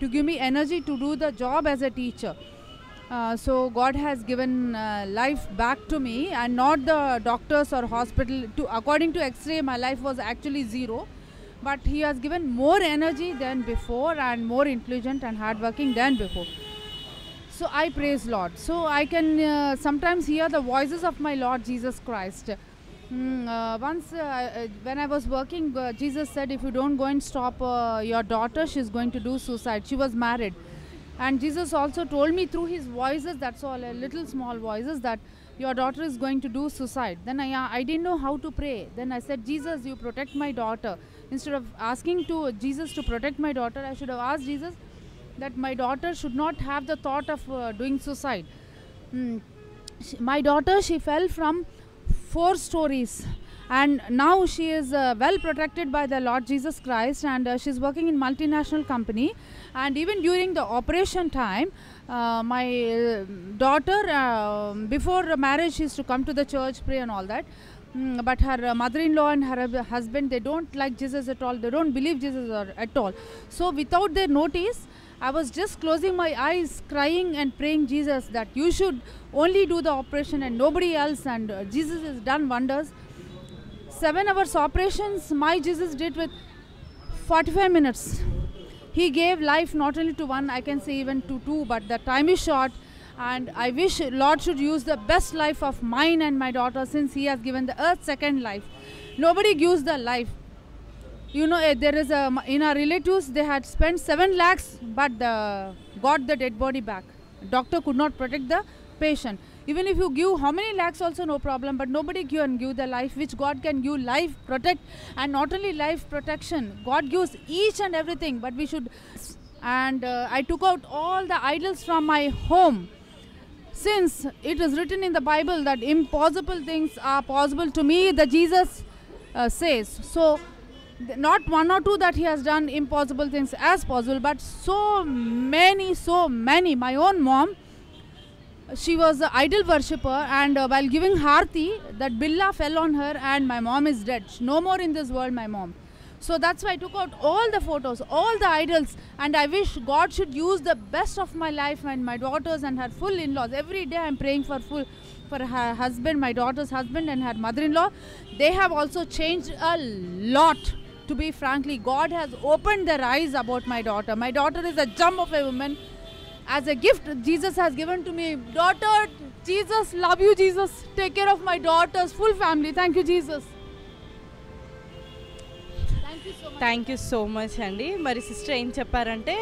to give me energy to do the job as a teacher. So God has given life back to me, and not the doctors or hospital. According to X-ray, my life was actually 0. But he has given more energy than before, and more intelligent and hardworking than before. So I praise Lord. So I can sometimes hear the voices of my Lord Jesus Christ. Once when I was working, Jesus said, if you don't go and stop your daughter, she's going to do suicide. She was married. And Jesus also told me through his voices, that's all, little small voices, that your daughter is going to do suicide. Then I didn't know how to pray. Then I said, Jesus, you protect my daughter. Instead of asking to Jesus to protect my daughter, I should have asked Jesus that my daughter should not have the thought of doing suicide. My daughter, she fell from 4 stories, and now she is well protected by the Lord Jesus Christ, and she's working in multinational company. And even during the operation time, my daughter, before marriage, she used to come to the church, pray and all that. But her mother-in-law and her husband, they don't like Jesus at all. They don't believe Jesus at all. So without their notice, I was just closing my eyes, crying and praying Jesus that you should only do the operation and nobody else. And Jesus has done wonders. 7 hours operations, my Jesus did with 45 minutes. He gave life not only to one, I can say even to 2, but the time is short. And I wish Lord should use the best life of mine and my daughter, since he has given the earth second life. Nobody gives the life. You know, there is in our relatives, they had spent 7 lakhs, but got the dead body back. Doctor could not protect the patient. Even if you give how many lakhs also, no problem, but nobody can give the life which God can give, life, protect. And not only life protection, God gives each and everything, but we should. and I took out all the idols from my home. Since it is written in the Bible that impossible things are possible to me, the Jesus says. So not one or two that he has done impossible things as possible, but so many. My own mom, she was an idol worshipper, and while giving Harti, that billa fell on her and my mom is dead. No more in this world, my mom. So that's why I took out all the photos, all the idols, and I wish God should use the best of my life and my daughters and her full in-laws. Every day I'm praying for her husband, my daughter's husband and her mother-in-law. They have also changed a lot. To be frankly, God has opened their eyes about my daughter. My daughter is a gem of a woman. As a gift Jesus has given to me. Daughter, Jesus, love you Jesus. Take care of my daughter's full family. Thank you Jesus. Thank you so much అండి. మరి సిస్టర్ ఏం చెప్పారంటే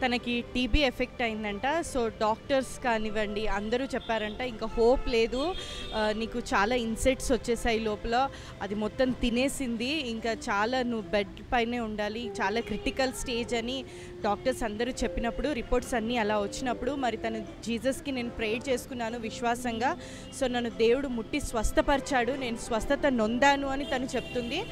తనకి టీబీ ఎఫెక్ట్ అయిందంట. సో డాక్టర్స్ కానివ్వండి అందరూ చెప్పారంట ఇంకా హోప్ లేదు, నీకు చాలా ఇన్సెక్ట్స్ వచ్చేసాయి లోపల, అది మొత్తం తినేసింది, ఇంకా చాలా నువ్వు బెడ్ పైనే ఉండాలి, చాలా క్రిటికల్ స్టేజ్ అని డాక్టర్స్ అందరూ చెప్పినప్పుడు, రిపోర్ట్స్ అన్నీ అలా వచ్చినప్పుడు మరి తను జీసస్కి నేను ప్రేయర్ చేసుకున్నాను విశ్వాసంగా. సో నన్ను దేవుడు ముట్టి స్వస్థపరిచాడు, నేను స్వస్థత నొందాను అని తను చెప్తుంది.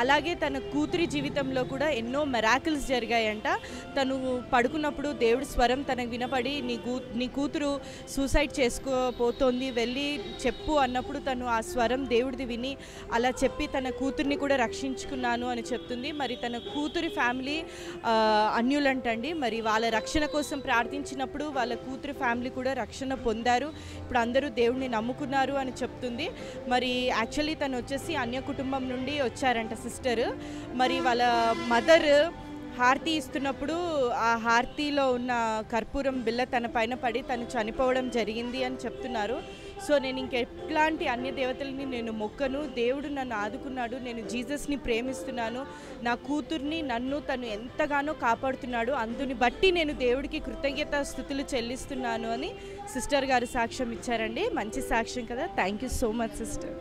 అలాగే తన కూతురి జీవితంలో కూడా ఎన్నో మెరాకిల్స్ జరిగాయంట. తను పడుకున్నప్పుడు దేవుడి స్వరం తనకు వినపడి నీ కూతురు సూసైడ్ చేసుకోపోతోంది, వెళ్ళి చెప్పు అన్నప్పుడు తను ఆ స్వరం దేవుడిది విని అలా చెప్పి తన కూతుర్ని కూడా రక్షించుకున్నాను అని చెప్తుంది. మరి తన కూతురి ఫ్యామిలీ అన్యులంటండి. మరి వాళ్ళ రక్షణ కోసం ప్రార్థించినప్పుడు వాళ్ళ కూతురి ఫ్యామిలీ కూడా రక్షణ పొందారు, ఇప్పుడు అందరూ దేవుడిని నమ్ముకున్నారు అని చెప్తుంది. మరి యాక్చువల్లీ తను వచ్చేసి అన్య కుటుంబం నుండి వచ్చారంట సిస్టర్. మరి వాళ్ళ మదర్ హారతి ఇస్తున్నప్పుడు ఆ హారతిలో ఉన్న కర్పూరం బిల్ల తన పైన పడి తను చనిపోవడం జరిగింది అని చెప్తున్నారు. సో నేను ఇంకెట్లాంటి అన్య దేవతల్ని నేను మొక్కను, దేవుడు నన్ను ఆదుకున్నాడు, నేను జీసస్ని ప్రేమిస్తున్నాను, నా కూతుర్ని నన్ను తను ఎంతగానో కాపాడుతున్నాడు, అందుని బట్టి నేను దేవుడికి కృతజ్ఞత స్తుతులు చెల్లిస్తున్నాను అని సిస్టర్ గారు సాక్ష్యం ఇచ్చారండి. మంచి సాక్ష్యం కదా. Thank you so much sister.